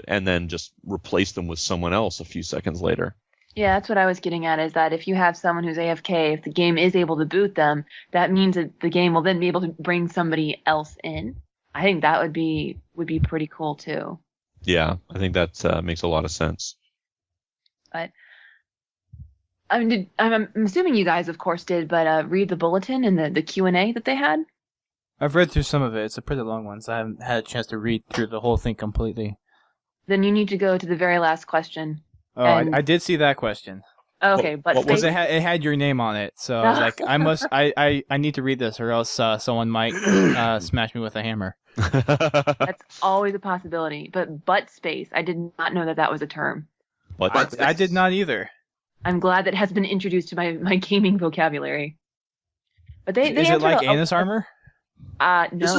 and then just replace them with someone else a few seconds later. Yeah, that's what I was getting at, is that if you have someone who's AFK, if the game is able to boot them, that means that the game will then be able to bring somebody else in. I think that would be pretty cool too. Yeah, I think that makes a lot of sense. But I mean, I'm assuming you guys, of course, did, but read the bulletin and the Q&A that they had. I've read through some of it. It's a pretty long one, so I haven't had a chance to read through the whole thing completely. Then you need to go to the very last question. Oh, And- I did see that question. Okay, but what was Because it had your name on it, so I was like, I need to read this, or else someone might smash me with a hammer. that's always a possibility. But butt space, I did not know that was a term. But I did not either. I'm glad that has been introduced to my gaming vocabulary. But they Is it like answered anus armor? No. This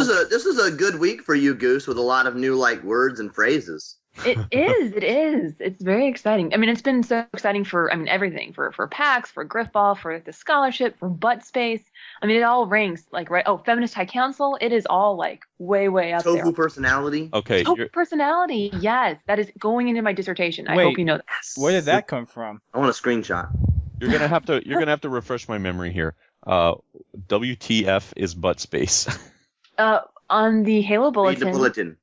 is a good week for you, Goose, with a lot of new words and phrases. It is. It's very exciting. I mean, it's been so exciting for everything, for PAX, for Grifball, for the scholarship, for butt space. I mean, it all ranks right. Oh, Feminist High Council. It is all way up there. Tofu personality. okay, Tofu personality. Yes, that is going into my dissertation. I Wait. hope you know that. Where did that come from? I want a screenshot. you're gonna have to refresh my memory here. WTF is butt space. On the Halo Read bulletin. the bulletin.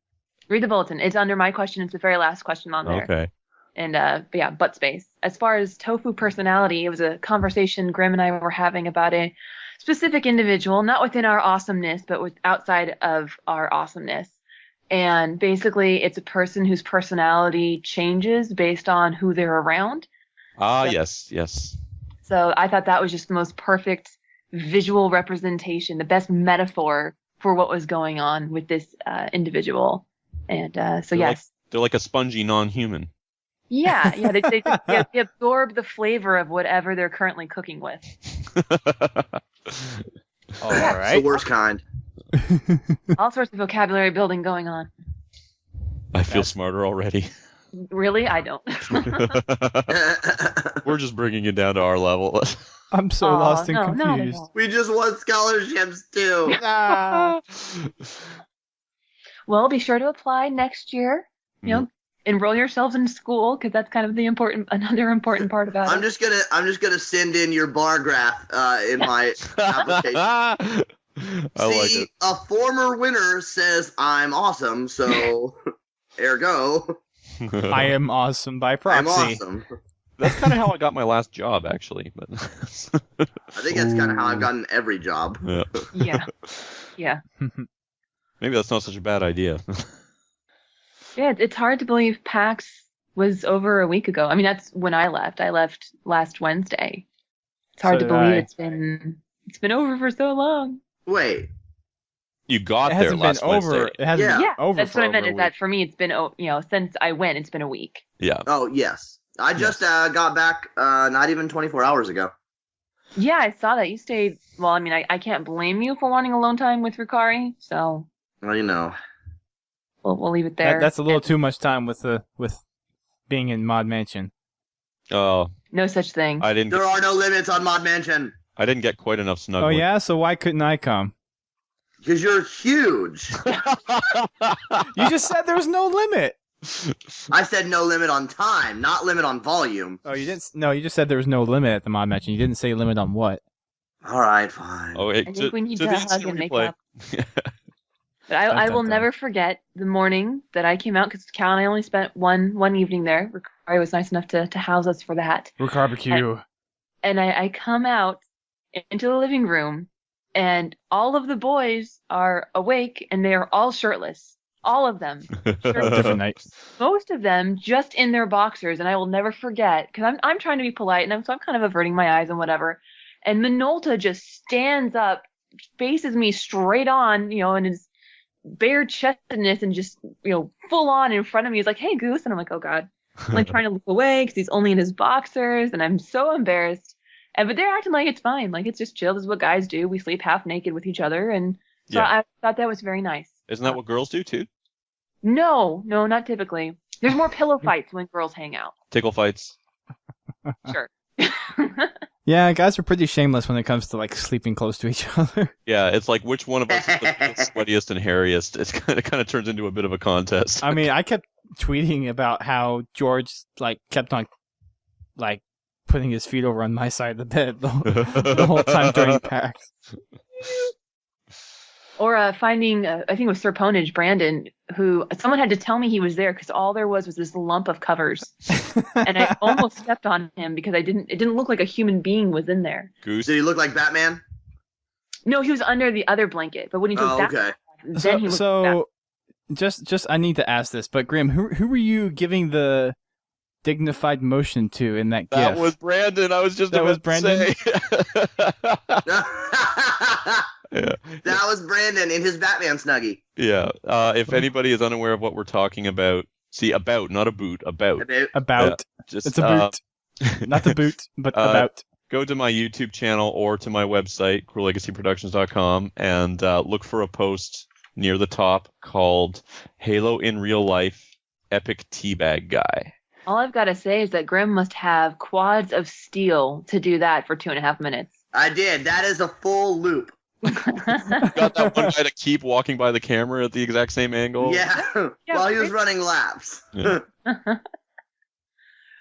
Read the bulletin. It's under my question. It's the very last question on there. Okay. And but yeah, butt space. As far as tofu personality, it was a conversation Grim and I were having about a specific individual, not within our awesomeness, but outside of our awesomeness. And basically, it's a person whose personality changes based on who they're around. Yes. So I thought that was just the most perfect visual representation, the best metaphor for what was going on with this individual. And so yes. They're like a spongy non-human. Yeah, they absorb the flavor of whatever they're currently cooking with. All It's right. the worst kind. All sorts of vocabulary building going on. I feel smarter already. Really? I don't. We're just bringing it down to our level. I'm so lost and no, not at confused. all. We just won scholarships too. Ah. Well, be sure to apply next year. You know, enroll yourselves in school, because that's kind of another important part about I'm it. just gonna send in your bar graph in my application. I like See, it. a former winner says I'm awesome, so ergo, I am awesome by I'm proxy. awesome. That's kind of how I got my last job, actually. But I think that's kind of how I've gotten every job. yeah. Yeah. Maybe that's not such a bad idea. Yeah, it's hard to believe PAX was over a week ago. I mean, that's when I left. I left last Wednesday. It's hard So to did believe I. it's been over for so long. Wait. You got It there hasn't last been over. Wednesday. It hasn't Yeah. been Yeah, over that's for what I over meant. a Is week. that for me? It's been since I went, it's been a week. Yeah. Oh, yes. I just got back not even 24 hours ago. Yeah, I saw that you stayed. Well, I mean, I can't blame you for wanting alone time with Rukari, so Well, you know. we'll leave it there. That's a little too much time with being in Mod Mansion. Oh, No such thing. I didn't. There are no limits on Mod Mansion. I didn't get quite enough snuggling. Oh yeah, so why couldn't I come? Because you're huge. You just said there was no limit. I said no limit on time, not limit on volume. Oh, you didn't. No, you just said there was no limit at the Mod Mansion. You didn't say limit on what. All right, fine. Oh, I think we need to the hug and make replay. up. But I will dun. never forget the morning that I came out, because Cal and I only spent one evening there. Rukari was nice enough to house us for that. Barbecue. And I come out into the living room, and all of the boys are awake, and they are all shirtless. All of them. Different night. Most of them just in their boxers, and I will never forget, because I'm trying to be polite, and so I'm kind of averting my eyes and whatever. And Minolta just stands up, faces me straight on, in his bare chestedness, and just, full on in front of me. He's like, "Hey, Goose," and I'm like, "Oh God." I'm like trying to look away because he's only in his boxers, and I'm so embarrassed. But they're acting like it's fine, like it's just chill. This is what guys do. We sleep half naked with each other, and so Yeah. I thought that was very nice. Isn't that what girls do too? No, not typically. There's more pillow fights when girls hang out. Tickle fights. Sure. Yeah, guys are pretty shameless when it comes to like sleeping close to each other. Yeah, it's like which one of us is the sweatiest and hairiest. It kind of turns into a bit of a contest. I mean, I kept tweeting about how George like kept on like putting his feet over on my side of the bed the whole time during PAX. Or finding, I think it was Serponage, Brandon, who someone had to tell me he was there because all there was this lump of covers, and I almost stepped on him because it didn't look like a human being was in there. Goose. Did he look like Batman? No, he was under the other blanket, but when he took Oh, that, okay. then he looked So just I need to ask this, but Grim, who were you giving the dignified motion to in that That gif? was Brandon. I was just That about was Brandon? to say. Yeah. That was Brandon in his Batman snuggie. Yeah. If anybody is unaware of what we're talking about, not a boot, about. About. Just It's a boot. Not the boot, but about. Go to my YouTube channel or to my website, CruelLEGACYProductions.com, and look for a post near the top called Halo in Real Life Epic Teabag Guy. all I've got to say is that Grim must have quads of steel to do that for 2.5 minutes. I did. That is a full loop. Got that one guy to keep walking by the camera at the exact same angle. Yeah. Yeah, While he was right. running laps. Yeah.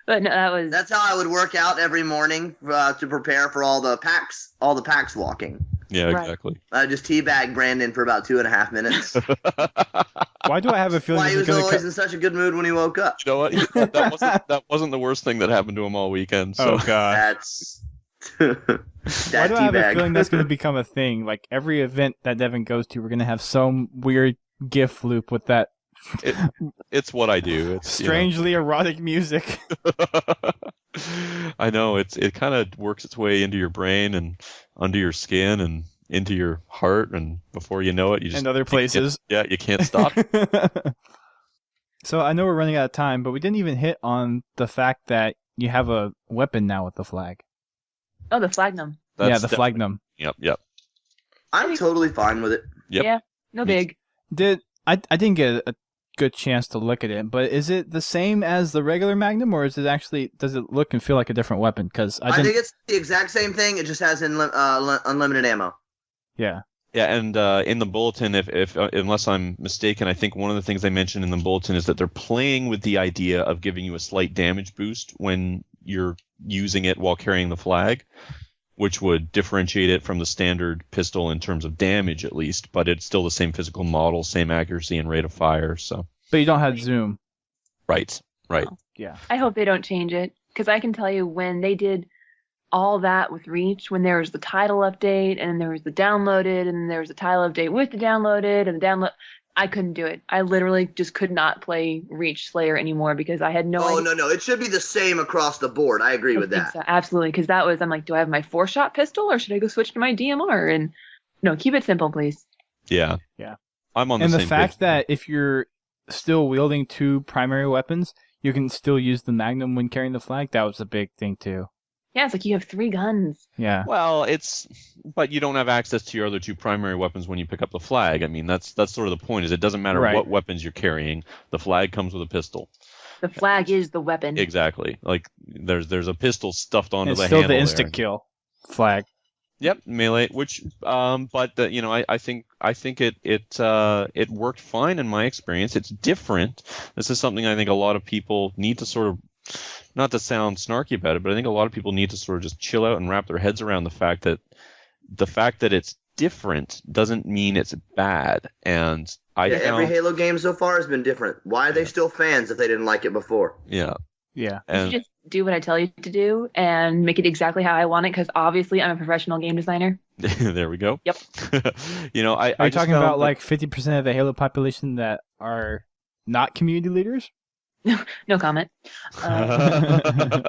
But no, that was That's how I would work out every morning to prepare for all the PAX walking. Yeah, Right. exactly. I just teabag Brandon for about 2.5 minutes. Why do I have a feeling Why this he is was going to always in such a good mood when he woke up. You know what? That wasn't the worst thing that happened to him all weekend. So. Oh god. That's Why that do I have a teabag. feeling that's going to become a thing? Like every event that Devin goes to, we're going to have some weird GIF loop with that It's what I do. It's strangely erotic music. I know it kind of works its way into your brain and under your skin and into your heart, and before you know it, you just And other places. you can't stop. So I know we're running out of time, but we didn't even hit on the fact that you have a weapon now with the flag. the Flagnum. Yeah, the That's Flagnum. Yep. I'm totally fine with it. Yep. Yeah, no big. I didn't get a good chance to look at it, but is it the same as the regular Magnum, or is it actually does it look and feel like a different weapon? Because I think it's the exact same thing. It just has unlimited ammo. yeah. Yeah, and in the bulletin, if unless I'm mistaken, I think one of the things they mentioned in the bulletin is that they're playing with the idea of giving you a slight damage boost when you're using it while carrying the flag, which would differentiate it from the standard pistol in terms of damage, at least. But it's still the same physical model, same accuracy and rate of fire. So But you don't have zoom. right. Yeah. I hope they don't change it, because I can tell you when they did all that with Reach when there was the title update and there was the downloaded and then there was the title update with the downloaded and the download. I couldn't do it. I literally just could not play Reach Slayer anymore because I had no idea. No. It should be the same across the board. I agree with that. So, absolutely. Because I'm like, do I have my 4-shot pistol or should I go switch to my DMR? And no, keep it simple, please. Yeah. I'm on the same And the fact page. that if you're still wielding 2 primary weapons, you can still use the Magnum when carrying the flag. That was a big thing too. Yeah, it's like you have 3 guns. Yeah. Well, but you don't have access to your other 2 primary weapons when you pick up the flag. I mean, that's sort of the point. Is it doesn't matter Right. what weapons you're carrying. The flag comes with a pistol. The flag is the weapon. Exactly. Like there's a pistol stuffed onto It's the still handle the there. insta kill flag. Yep, melee. Which, but I think it worked fine in my experience. It's different. This is something I think a lot of people need to sort of, not to sound snarky about it, but I think a lot of people need to sort of just chill out and wrap their heads around the fact that it's different doesn't mean it's bad. And Every Halo game so far has been different. Why are they still fans if they didn't like it before? Yeah. Yeah. You And should just do what I tell you to do and make it exactly how I want it because obviously I'm a professional game designer. there we go. Yep. Are you talking about like 50% of the Halo population that are not community leaders? No comment. No,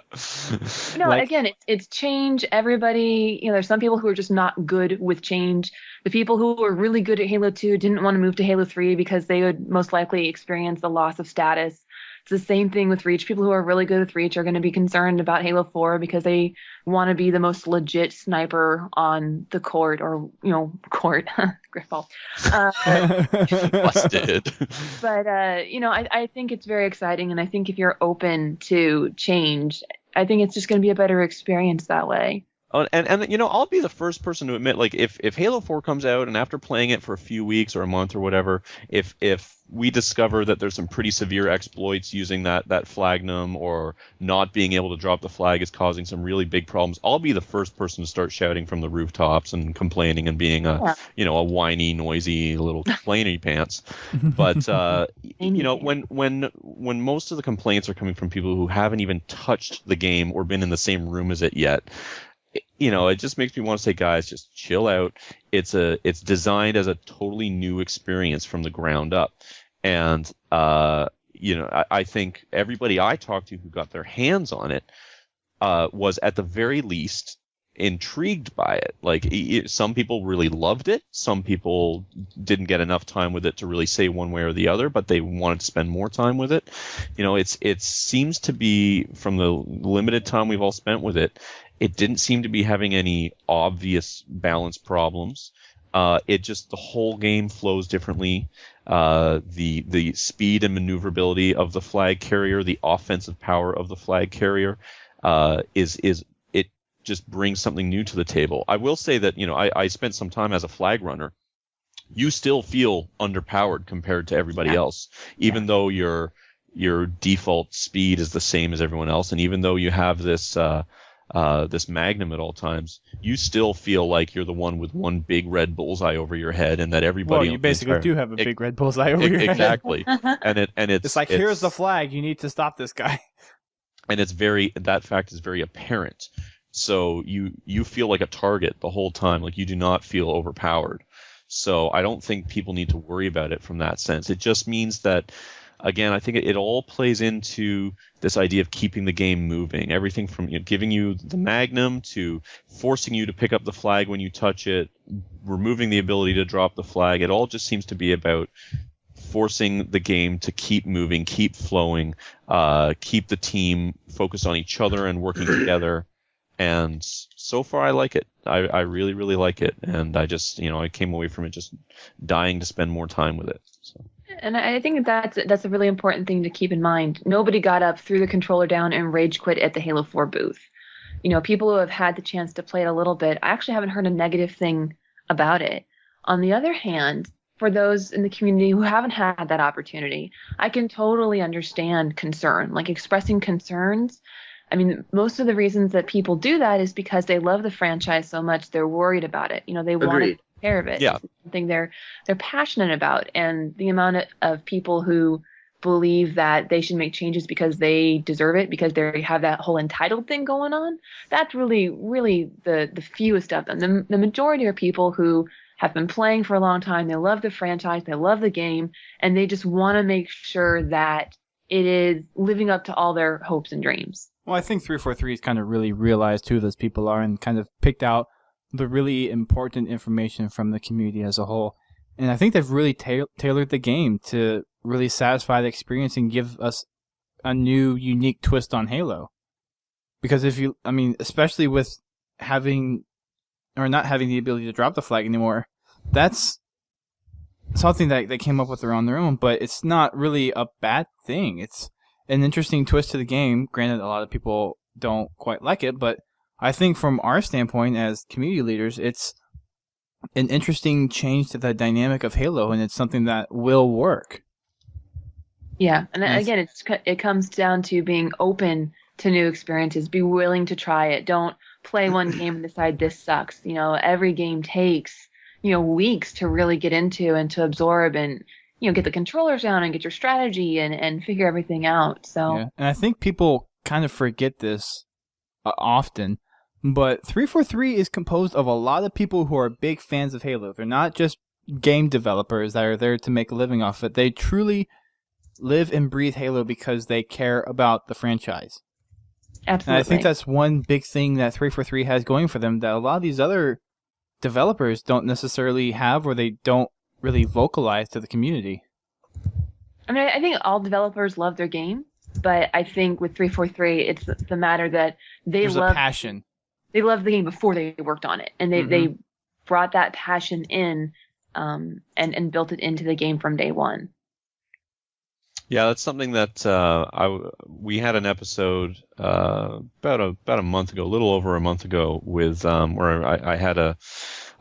Like- again, it's change. Everybody, there's some people who are just not good with change. The people who were really good at Halo 2 didn't want to move to Halo 3 because they would most likely experience the loss of status. It's the same thing with Reach. People who are really good with Reach are going to be concerned about Halo 4 because they want to be the most legit sniper on the court or, court. Grifball. busted. But, I think it's very exciting. And I think if you're open to change, I think it's just going to be a better experience that way. And I'll be the first person to admit, like, if Halo 4 comes out and after playing it for a few weeks or a month or whatever, if we discover that there's some pretty severe exploits using that flagnum or not being able to drop the flag is causing some really big problems, I'll be the first person to start shouting from the rooftops and complaining and being a whiny, noisy little complainy pants. But when most of the complaints are coming from people who haven't even touched the game or been in the same room as it yet, it just makes me want to say, guys, just chill out. It's designed as a totally new experience from the ground up. And, I think everybody I talked to who got their hands on it was at the very least intrigued by it. Like, some people really loved it. Some people didn't get enough time with it to really say one way or the other, but they wanted to spend more time with it. It seems to be, from the limited time we've all spent with it, it didn't seem to be having any obvious balance problems. The whole game flows differently. The speed and maneuverability of the flag carrier, the offensive power of the flag carrier, it just brings something new to the table. I will say that, I spent some time as a flag runner. You still feel underpowered compared to everybody else, even though your default speed is the same as everyone else, and even though you have this magnum at all times, you still feel like you're the one with one big red bullseye over your head, and that everybody. Well, you basically do have a big red bullseye over your head. Exactly, and it's like, here's the flag. You need to stop this guy. And that fact is very apparent. So you feel like a target the whole time. Like, you do not feel overpowered. So I don't think people need to worry about it from that sense. It just means that, again, I think it all plays into this idea of keeping the game moving. Everything from giving you the magnum to forcing you to pick up the flag when you touch it, removing the ability to drop the flag. It all just seems to be about forcing the game to keep moving, keep flowing, keep the team focused on each other and working together. And so far, I like it. I really, really like it. And I just, I came away from it just dying to spend more time with it. So. And I think that's a really important thing to keep in mind. Nobody got up, threw the controller down, and rage quit at the Halo 4 booth. People who have had the chance to play it a little bit, I actually haven't heard a negative thing about it. On the other hand, for those in the community who haven't had that opportunity, I can totally understand concern, like expressing concerns. I mean, most of the reasons that people do that is because they love the franchise so much, they're worried about it. They want to take care of it. Yeah. It's something they're passionate about. And the amount of people who believe that they should make changes because they deserve it, because they have that whole entitled thing going on. That's really, really the fewest of them. The majority are people who have been playing for a long time. They love the franchise. They love the game. And they just want to make sure that it is living up to all their hopes and dreams. Well, I think 343 has kind of really realized who those people are and kind of picked out the really important information from the community as a whole. And I think they've really tailored the game to really satisfy the experience and give us a new, unique twist on Halo. Because especially with having or not having the ability to drop the flag anymore, that's something that they came up with on their own, but it's not really a bad thing. It's an interesting twist to the game. Granted, a lot of people don't quite like it, but I think from our standpoint as community leaders, it's an interesting change to the dynamic of Halo, and it's something that will work. Yeah, and again, it comes down to being open to new experiences. Be willing to try it. Don't play one game and decide this sucks. Every game takes weeks to really get into and to absorb and get the controllers down and get your strategy and figure everything out. So yeah, and I think people kind of forget this often. But 343 is composed of a lot of people who are big fans of Halo. They're not just game developers that are there to make a living off it. They truly live and breathe Halo because they care about the franchise. Absolutely. And I think that's one big thing that 343 has going for them that a lot of these other developers don't necessarily have, or they don't really vocalize to the community. I mean, I think all developers love their game, but I think with 343, it's the matter that There's a passion. They loved the game before they worked on it, and they brought that passion in and built it into the game from day one. Yeah, that's something that we had an episode about a month ago, a little over a month ago, with where I had a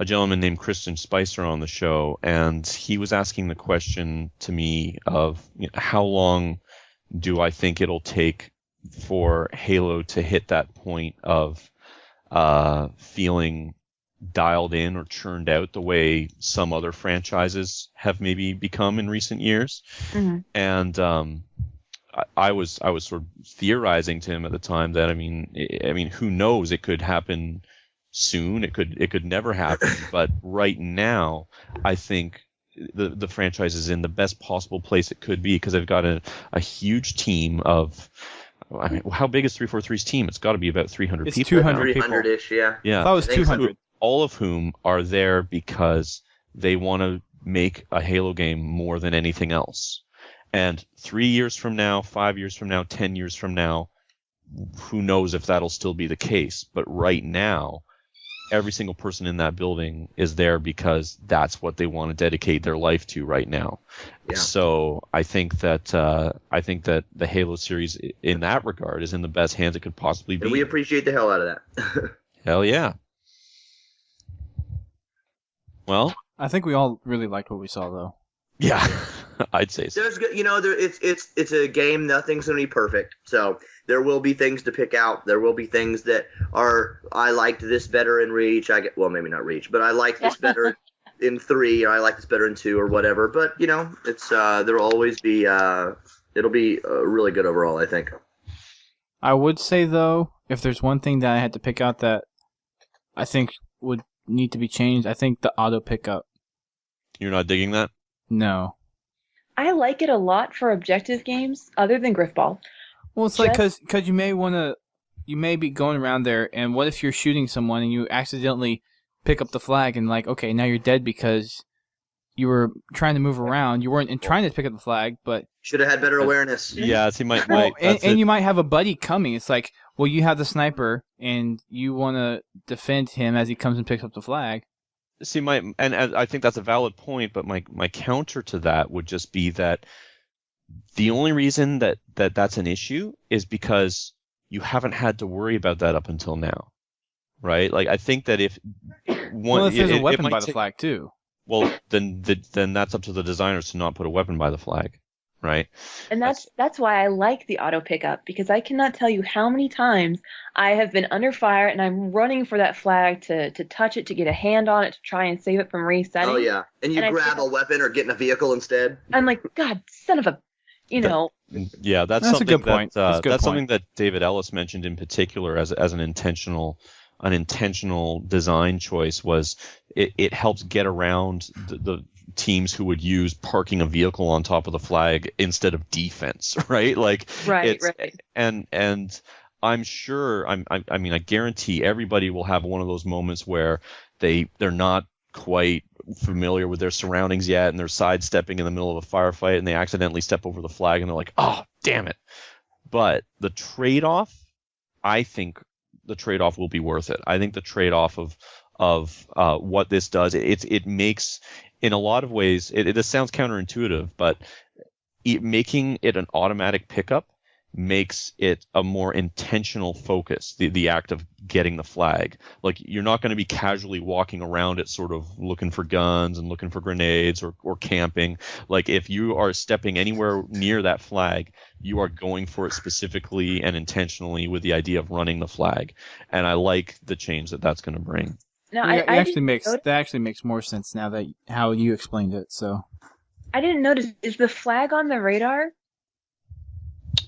gentleman named Christian Spicer on the show, and he was asking the question to me of how long do I think it'll take for Halo to hit that point of feeling dialed in or churned out the way some other franchises have maybe become in recent years. Mm-hmm. And I was sort of theorizing to him at the time that I mean who knows, it could happen soon, it could never happen, but right now I think the franchise is in the best possible place it could be, because they've got a huge team of, I mean, how big is 343's team? It's got to be about 300 it's people. 200 people. 300-ish, yeah. Yeah. I thought it was 200. All of whom are there because they want to make a Halo game more than anything else. And 3 years from now, 5 years from now, 10 years from now, who knows if that'll still be the case. But right now, every single person in that building is there because that's what they want to dedicate their life to right now. Yeah. So I think that the Halo series in that regard is in the best hands it could possibly be. And we appreciate the hell out of that. Hell yeah. Well, I think we all really liked what we saw, though. Yeah, I'd say so. There's it's a game. Nothing's gonna be perfect, so there will be things to pick out. There will be things that are, I liked this better in Reach. Maybe not Reach, but I like this better in 3, or I like this better in 2, or whatever. But it's there'll always be it'll be really good overall, I think. I would say, though, if there's one thing that I had to pick out that I think would need to be changed, I think the auto pickup. You're not digging that? No. I like it a lot for objective games, other than Grifball. Well, it's like because you may be going around there, and what if you're shooting someone and you accidentally pick up the flag and okay, now you're dead because you were trying to move around. You weren't trying to pick up the flag, but should have had better awareness. Yeah, so you might. And you might have a buddy coming. It's like, well, you have the sniper, and you want to defend him as he comes and picks up the flag. See, and I think that's a valid point, but my counter to that would just be that the only reason that's an issue is because you haven't had to worry about that up until now, right? Like, I think that if there's a weapon by the flag too. Well, then that's up to the designers to not put a weapon by the flag, right? And that's why I like the auto pickup, because I cannot tell you how many times I have been under fire and I'm running for that flag to touch it, to get a hand on it, to try and save it from resetting. Oh yeah, and grab a weapon or get in a vehicle instead. I'm like, God, son of a, Yeah, that's That's a something good point. That's a good that's point. something that David Ellis mentioned in particular as an intentional design choice was it helps get around the teams who would use parking a vehicle on top of the flag instead of defense, right? Like Right. and I'm sure I mean I guarantee everybody will have one of those moments where they're not quite familiar with their surroundings yet and they're sidestepping in the middle of a firefight and they accidentally step over the flag and they're like, oh damn it. But the trade-off, I think the trade-off will be worth it. I think the trade-off of what this does, it makes, in a lot of ways, this sounds counterintuitive, but making it an automatic pickup makes it a more intentional focus, the act of getting the flag. Like, you're not going to be casually walking around it sort of looking for guns and looking for grenades or camping. Like, if you are stepping anywhere near that flag, you are going for it specifically and intentionally with the idea of running the flag. And I like the change that's going to bring. No, That I actually makes more sense now that how you explained it. So I didn't notice. Is the flag on the radar?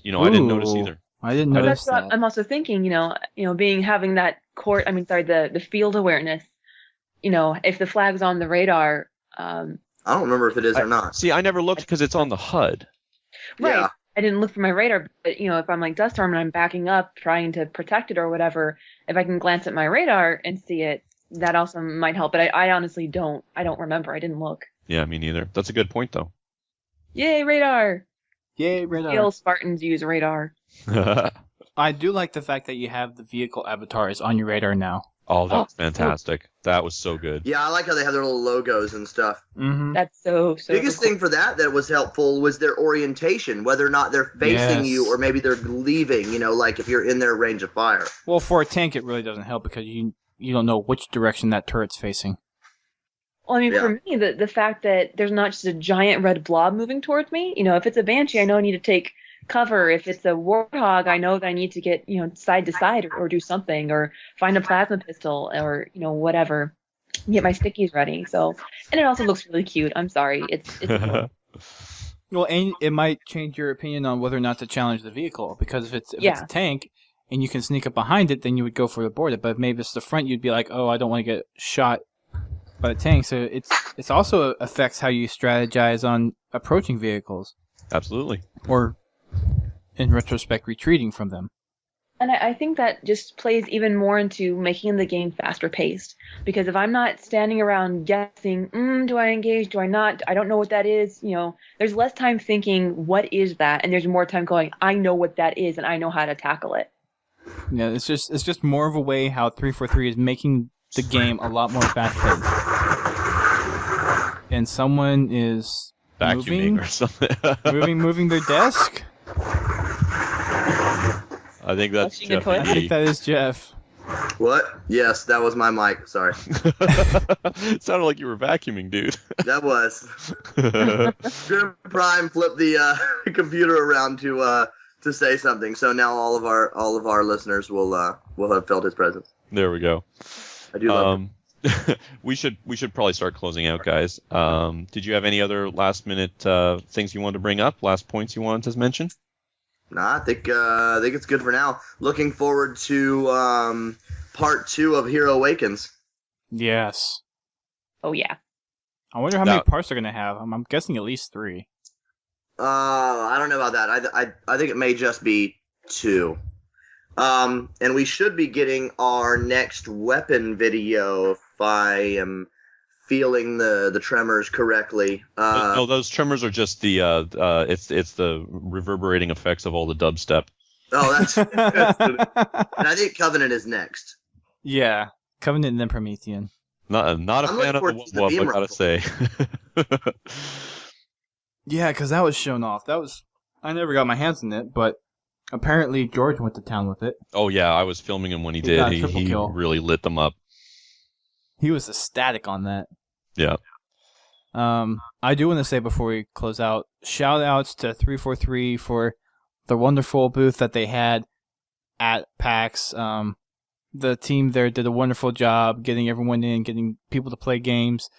I didn't notice Ooh, either. I didn't But notice that's what that. I'm also thinking. Having that the field awareness. If the flag's on the radar. I don't remember if it is or not. See, I never looked because it's on the HUD. Right. Yeah. I didn't look for my radar, but if I'm like dust storm and I'm backing up trying to protect it or whatever, if I can glance at my radar and see it, that also might help. But I honestly don't. I don't remember. I didn't look. Yeah, me neither. That's a good point, though. Yay, radar! Yay, radar. Real Spartans use radar. I do like the fact that you have the vehicle avatars on your radar now. Oh, that's fantastic. That was so good. Yeah, I like how they have their little logos and stuff. Mm-hmm. That's so. Biggest thing for that was helpful was their orientation, whether or not they're facing Yes. you or maybe they're leaving, like if you're in their range of fire. Well, for a tank, it really doesn't help because you don't know which direction that turret's facing. Well, I mean, Yeah. for me, the fact that there's not just a giant red blob moving towards me. If it's a Banshee, I know I need to take cover. If it's a Warthog, I know that I need to get, side to side or do something or find a plasma pistol or, whatever. Get my stickies ready. So, and it also looks really cute. I'm sorry. It's adorable. Well, and it might change your opinion on whether or not to challenge the vehicle because if it's a tank and you can sneak up behind it, then you would go for the border. But if maybe it's the front, you'd be like, oh, I don't want to get shot by the tank. So it's also affects how you strategize on approaching vehicles Absolutely. or, in retrospect, retreating from them. And I think that just plays even more into making the game faster paced. Because if I'm not standing around guessing, do I engage? Do I not? I don't know what that is. There's less time thinking, what is that? And there's more time going, I know what that is and I know how to tackle it. Yeah, it's just more of a way how 343 is making the game a lot more fast-paced. And someone is Vacuuming or something. moving their desk. I think that's Flushing a Jeff. toilet? I think that is Jeff. What? Yes, that was my mic. Sorry. It sounded like you were vacuuming, dude. That was. Grim Prime flipped the computer around to say something. So now all of our listeners will have felt his presence. There we go. I do love him. We should probably start closing out, guys. Did you have any other last minute things you wanted to bring up? Last points you wanted to mention? Nah, I think it's good for now. Looking forward to part 2 of Hero Awakens. Yes. Oh, yeah. I wonder how many parts they're going to have. I'm guessing at least 3. I don't know about that. I think it may just be 2. And we should be getting our next weapon video if I am feeling the tremors correctly. No, those tremors are just the it's the reverberating effects of all the dubstep. Oh, that's and I think Covenant is next. Yeah, Covenant and then Promethean. Not a I'm fan of looking the forward to the wub, I beam gotta rifle. say. Yeah, because that was shown off. I never got my hands on it, but apparently George went to town with it. Oh yeah, I was filming him when he He got did. a triple He kill. really lit them up. He was ecstatic on that. Yeah. I do want to say before we close out, shout outs to 343 for the wonderful booth that they had at PAX. The team there did a wonderful job getting everyone in, getting people to play games.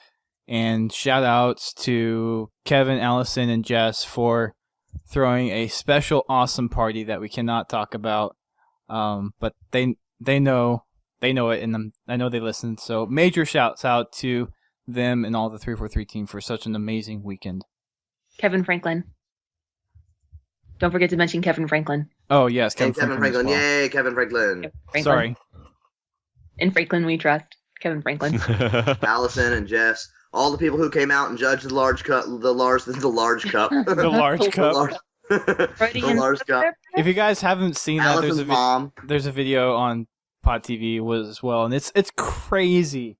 And shout outs to Kevin, Allison, and Jess for throwing a special awesome party that we cannot talk about. But they know it, and I know they listen. So major shouts out to them and all the 343 team for such an amazing weekend. Kevin Franklin. Don't forget to mention Kevin Franklin. Oh yes, Kevin Franklin. as well. Yay, Kevin Franklin. Sorry. In Franklin we trust. Kevin Franklin. Allison and Jess. All the people who came out and judged the large cup. The large cup. The large cup. The large cup. If you guys haven't seen that, Allison's mom. there's a video on Pod TV as well, and it's crazy.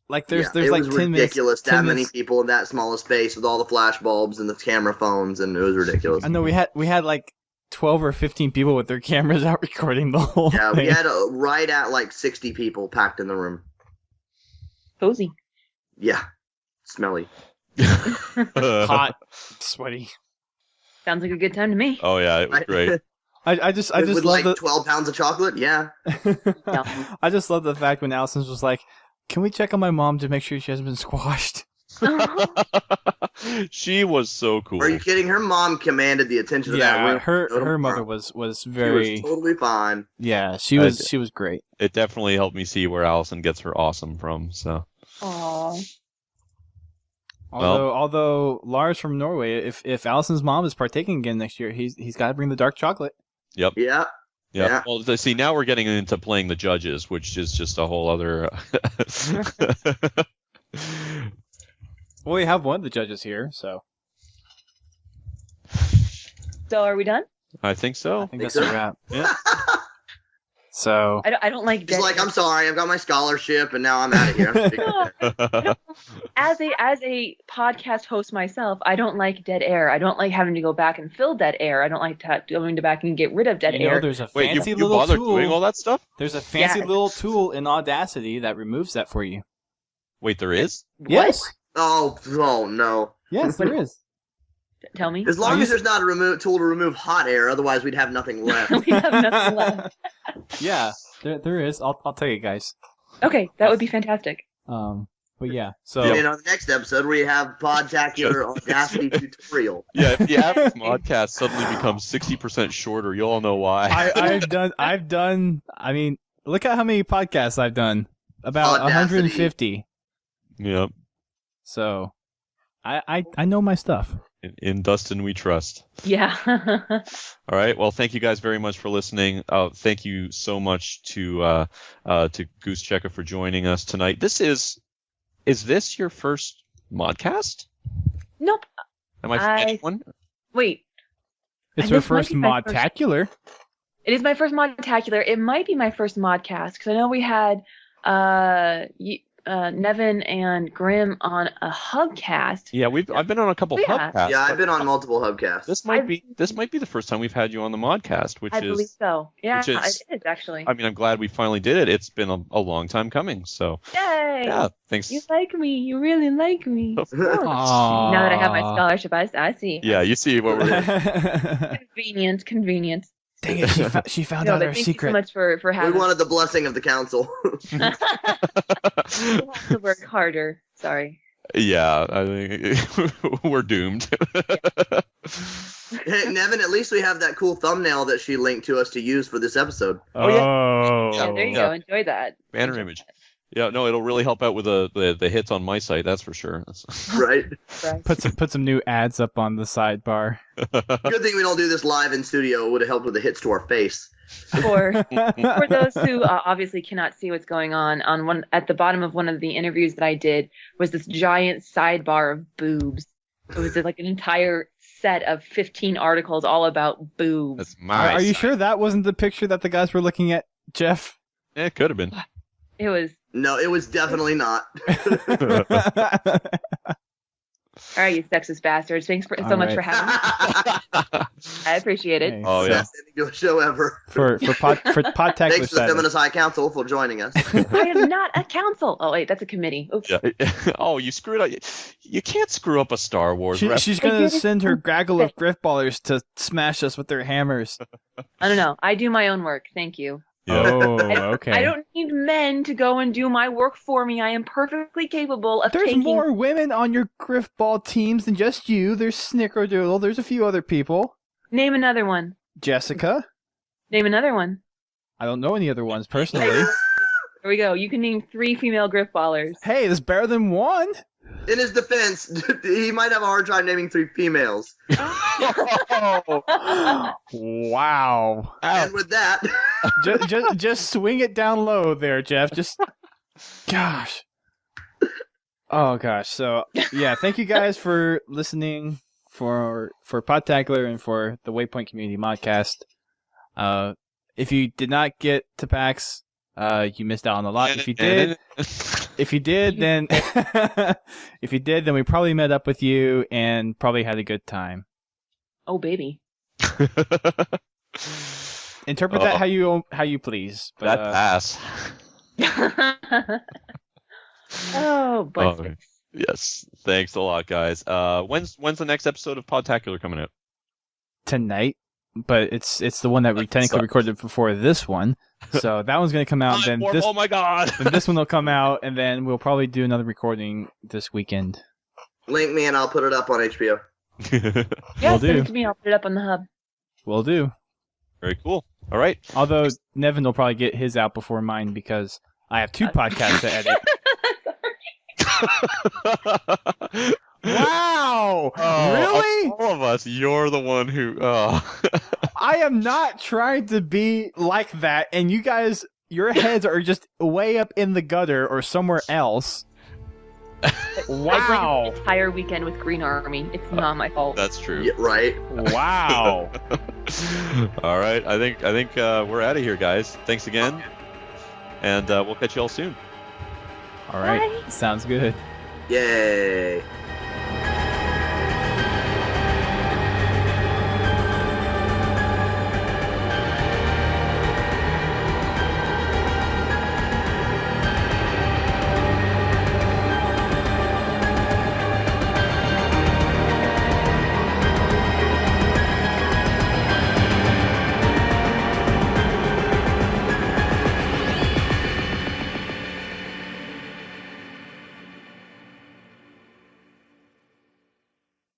Like there's it like was 10 ridiculous minutes. to have many people in that small space with all the flash bulbs and the camera phones, and it was ridiculous. I know we had like 12 or 15 people with their cameras out recording the whole Yeah, thing. we had right at like 60 people packed in the room. Cozy. Yeah, smelly. Hot, sweaty. Sounds like a good time to me. Oh yeah, it was great. I just with love like the 12 pounds of chocolate. Yeah. I just love the fact when Allison was like, "Can we check on my mom to make sure she hasn't been squashed?" She was so cool. Are you kidding? Her mom commanded the attention of that Yeah, room. her mother was very. She was totally fine. Yeah, she was great. It definitely helped me see where Allison gets her awesome from. So. Aww. Although Lars from Norway, if Allison's mom is partaking again next year, he's got to bring the dark chocolate. Yep. Yeah. Yeah. Well, see, now we're getting into playing the judges, which is just a whole other. Well, we have one of the judges here, so So are we done? I think so. I think that's a wrap. Yeah. So I don't like He's dead like, air. I'm sorry, I've got my scholarship, and now I'm out of here. No, as a podcast host myself, I don't like dead air. I don't like having to go back and fill dead air. I don't like going to back and get rid of dead you know, air. there's a Wait, fancy you little bother tool. doing all that stuff? There's a fancy Yeah. little tool in Audacity that removes that for you. Wait, there is? Yes, Oh no. yes, there is. Tell me. As long as there's not a tool to remove hot air, otherwise we'd have nothing left. We have nothing left. Yeah, there is. I'll tell you guys. Okay, that would be fantastic. But yeah, so And on the next episode, we have Podtacular Audacity tutorial. Yeah, if the average modcast suddenly becomes 60% shorter, you'll all know why. I've done. I mean, look at how many podcasts I've done. About Audacity. 150. Yep. So, I know my stuff. In Dustin we trust. Yeah. All right. Well, thank you guys very much for listening. Thank you so much to Goosechecka for joining us tonight. Is this your first modcast? Nope. Am I forgetting one? Wait. It's And her this might first be my first- Modtacular. It is my first Modtacular. It might be my first Modcast because I know we had Nevin and Grim on a Hubcast. Yeah, I've been on a couple Yeah. hubcasts. Yeah, I've but been on multiple hubcasts. This might be the first time we've had you on the modcast, which I believe is. so. Yeah, which is- it is actually. I mean, I'm glad we finally did it. It's been a long time coming. So Yay! yeah, thanks. You like me. You really like me. Of course. Aww. Now that I have my scholarship, I see. Yeah, you see what we're. Convenient. Dang it! She found No, out but our thank secret. you so much for We having wanted the blessing of the council. We'll have to work harder. Sorry. Yeah, I think we're doomed. Hey, Nevin, at least we have that cool thumbnail that she linked to us to use for this episode. Oh, yeah. Oh. Yeah, there you go. Enjoy that. Banner image. Yeah, no, it'll really help out with the hits on my site. That's for sure. Right? Right. Put some new ads up on the sidebar. Good thing we don't do this live in studio. It would have helped with the hits to our face. For those who obviously cannot see what's going on one at the bottom of one of the interviews that I did was this giant sidebar of boobs. It was like an entire set of 15 articles all about boobs. That's my. Are you site. sure that wasn't the picture that the guys were looking at, Jeff? Yeah, it could have been. It was. No, it was definitely not. All right, you sexist bastards. Thanks so much for having me. I appreciate it. Hey, Oh, yeah. Best ending to a show ever. for Podtacular Thanks to the status. Feminist High Council for joining us. I am not a council. Oh wait, that's a committee. Oops. Yeah. Oh, you screwed up. You can't screw up a Star Wars rep. She's I gonna did it send her on gaggle of purpose. Grifballers to smash us with their hammers. I don't know. I do my own work. Thank you. Yeah. Oh, okay. I don't need men to go and do my work for me. I am perfectly capable of There's taking... more women on your Grifball teams than just you. There's Snickerdoodle. There's a few other people. Name another one. Jessica. Name another one. I don't know any other ones personally. There we go. You can name 3 female Grifballers. Hey, that's better than 1. In his defense, he might have a hard time naming 3 females. Wow. And with that, just swing it down low there, Jeff. Just, gosh. Oh gosh. So yeah, thank you guys for listening for Podtacular and for the Waypoint Community Modcast. If you did not get to PAX, you missed out on a lot. If you did, then we probably met up with you and probably had a good time. Oh baby. Interpret that how you please. But, that pass. Oh, but Yes. Thanks a lot, guys. When's the next episode of Podtacular coming out? Tonight, but it's the one that we technically recorded before this one. So that one's going to come out. Then this, oh my god! then this one will come out, and then we'll probably do another recording this weekend. link me and I'll put it up on HBO. yeah, Will send do. it to me. I'll put it up on the hub. Will do. Very cool. All right. Although Nevin will probably get his out before mine because I have 2 podcasts to edit. Wow! Really? Of all of us, you're the one who. I am not trying to be like that, and you guys, your heads are just way up in the gutter or somewhere else. I Wow! went an entire weekend with Green Army. It's not my fault. That's true. Yeah, right? Wow! All right. I think we're out of here, guys. Thanks again, and we'll catch you all soon. All right, sounds good. Yay.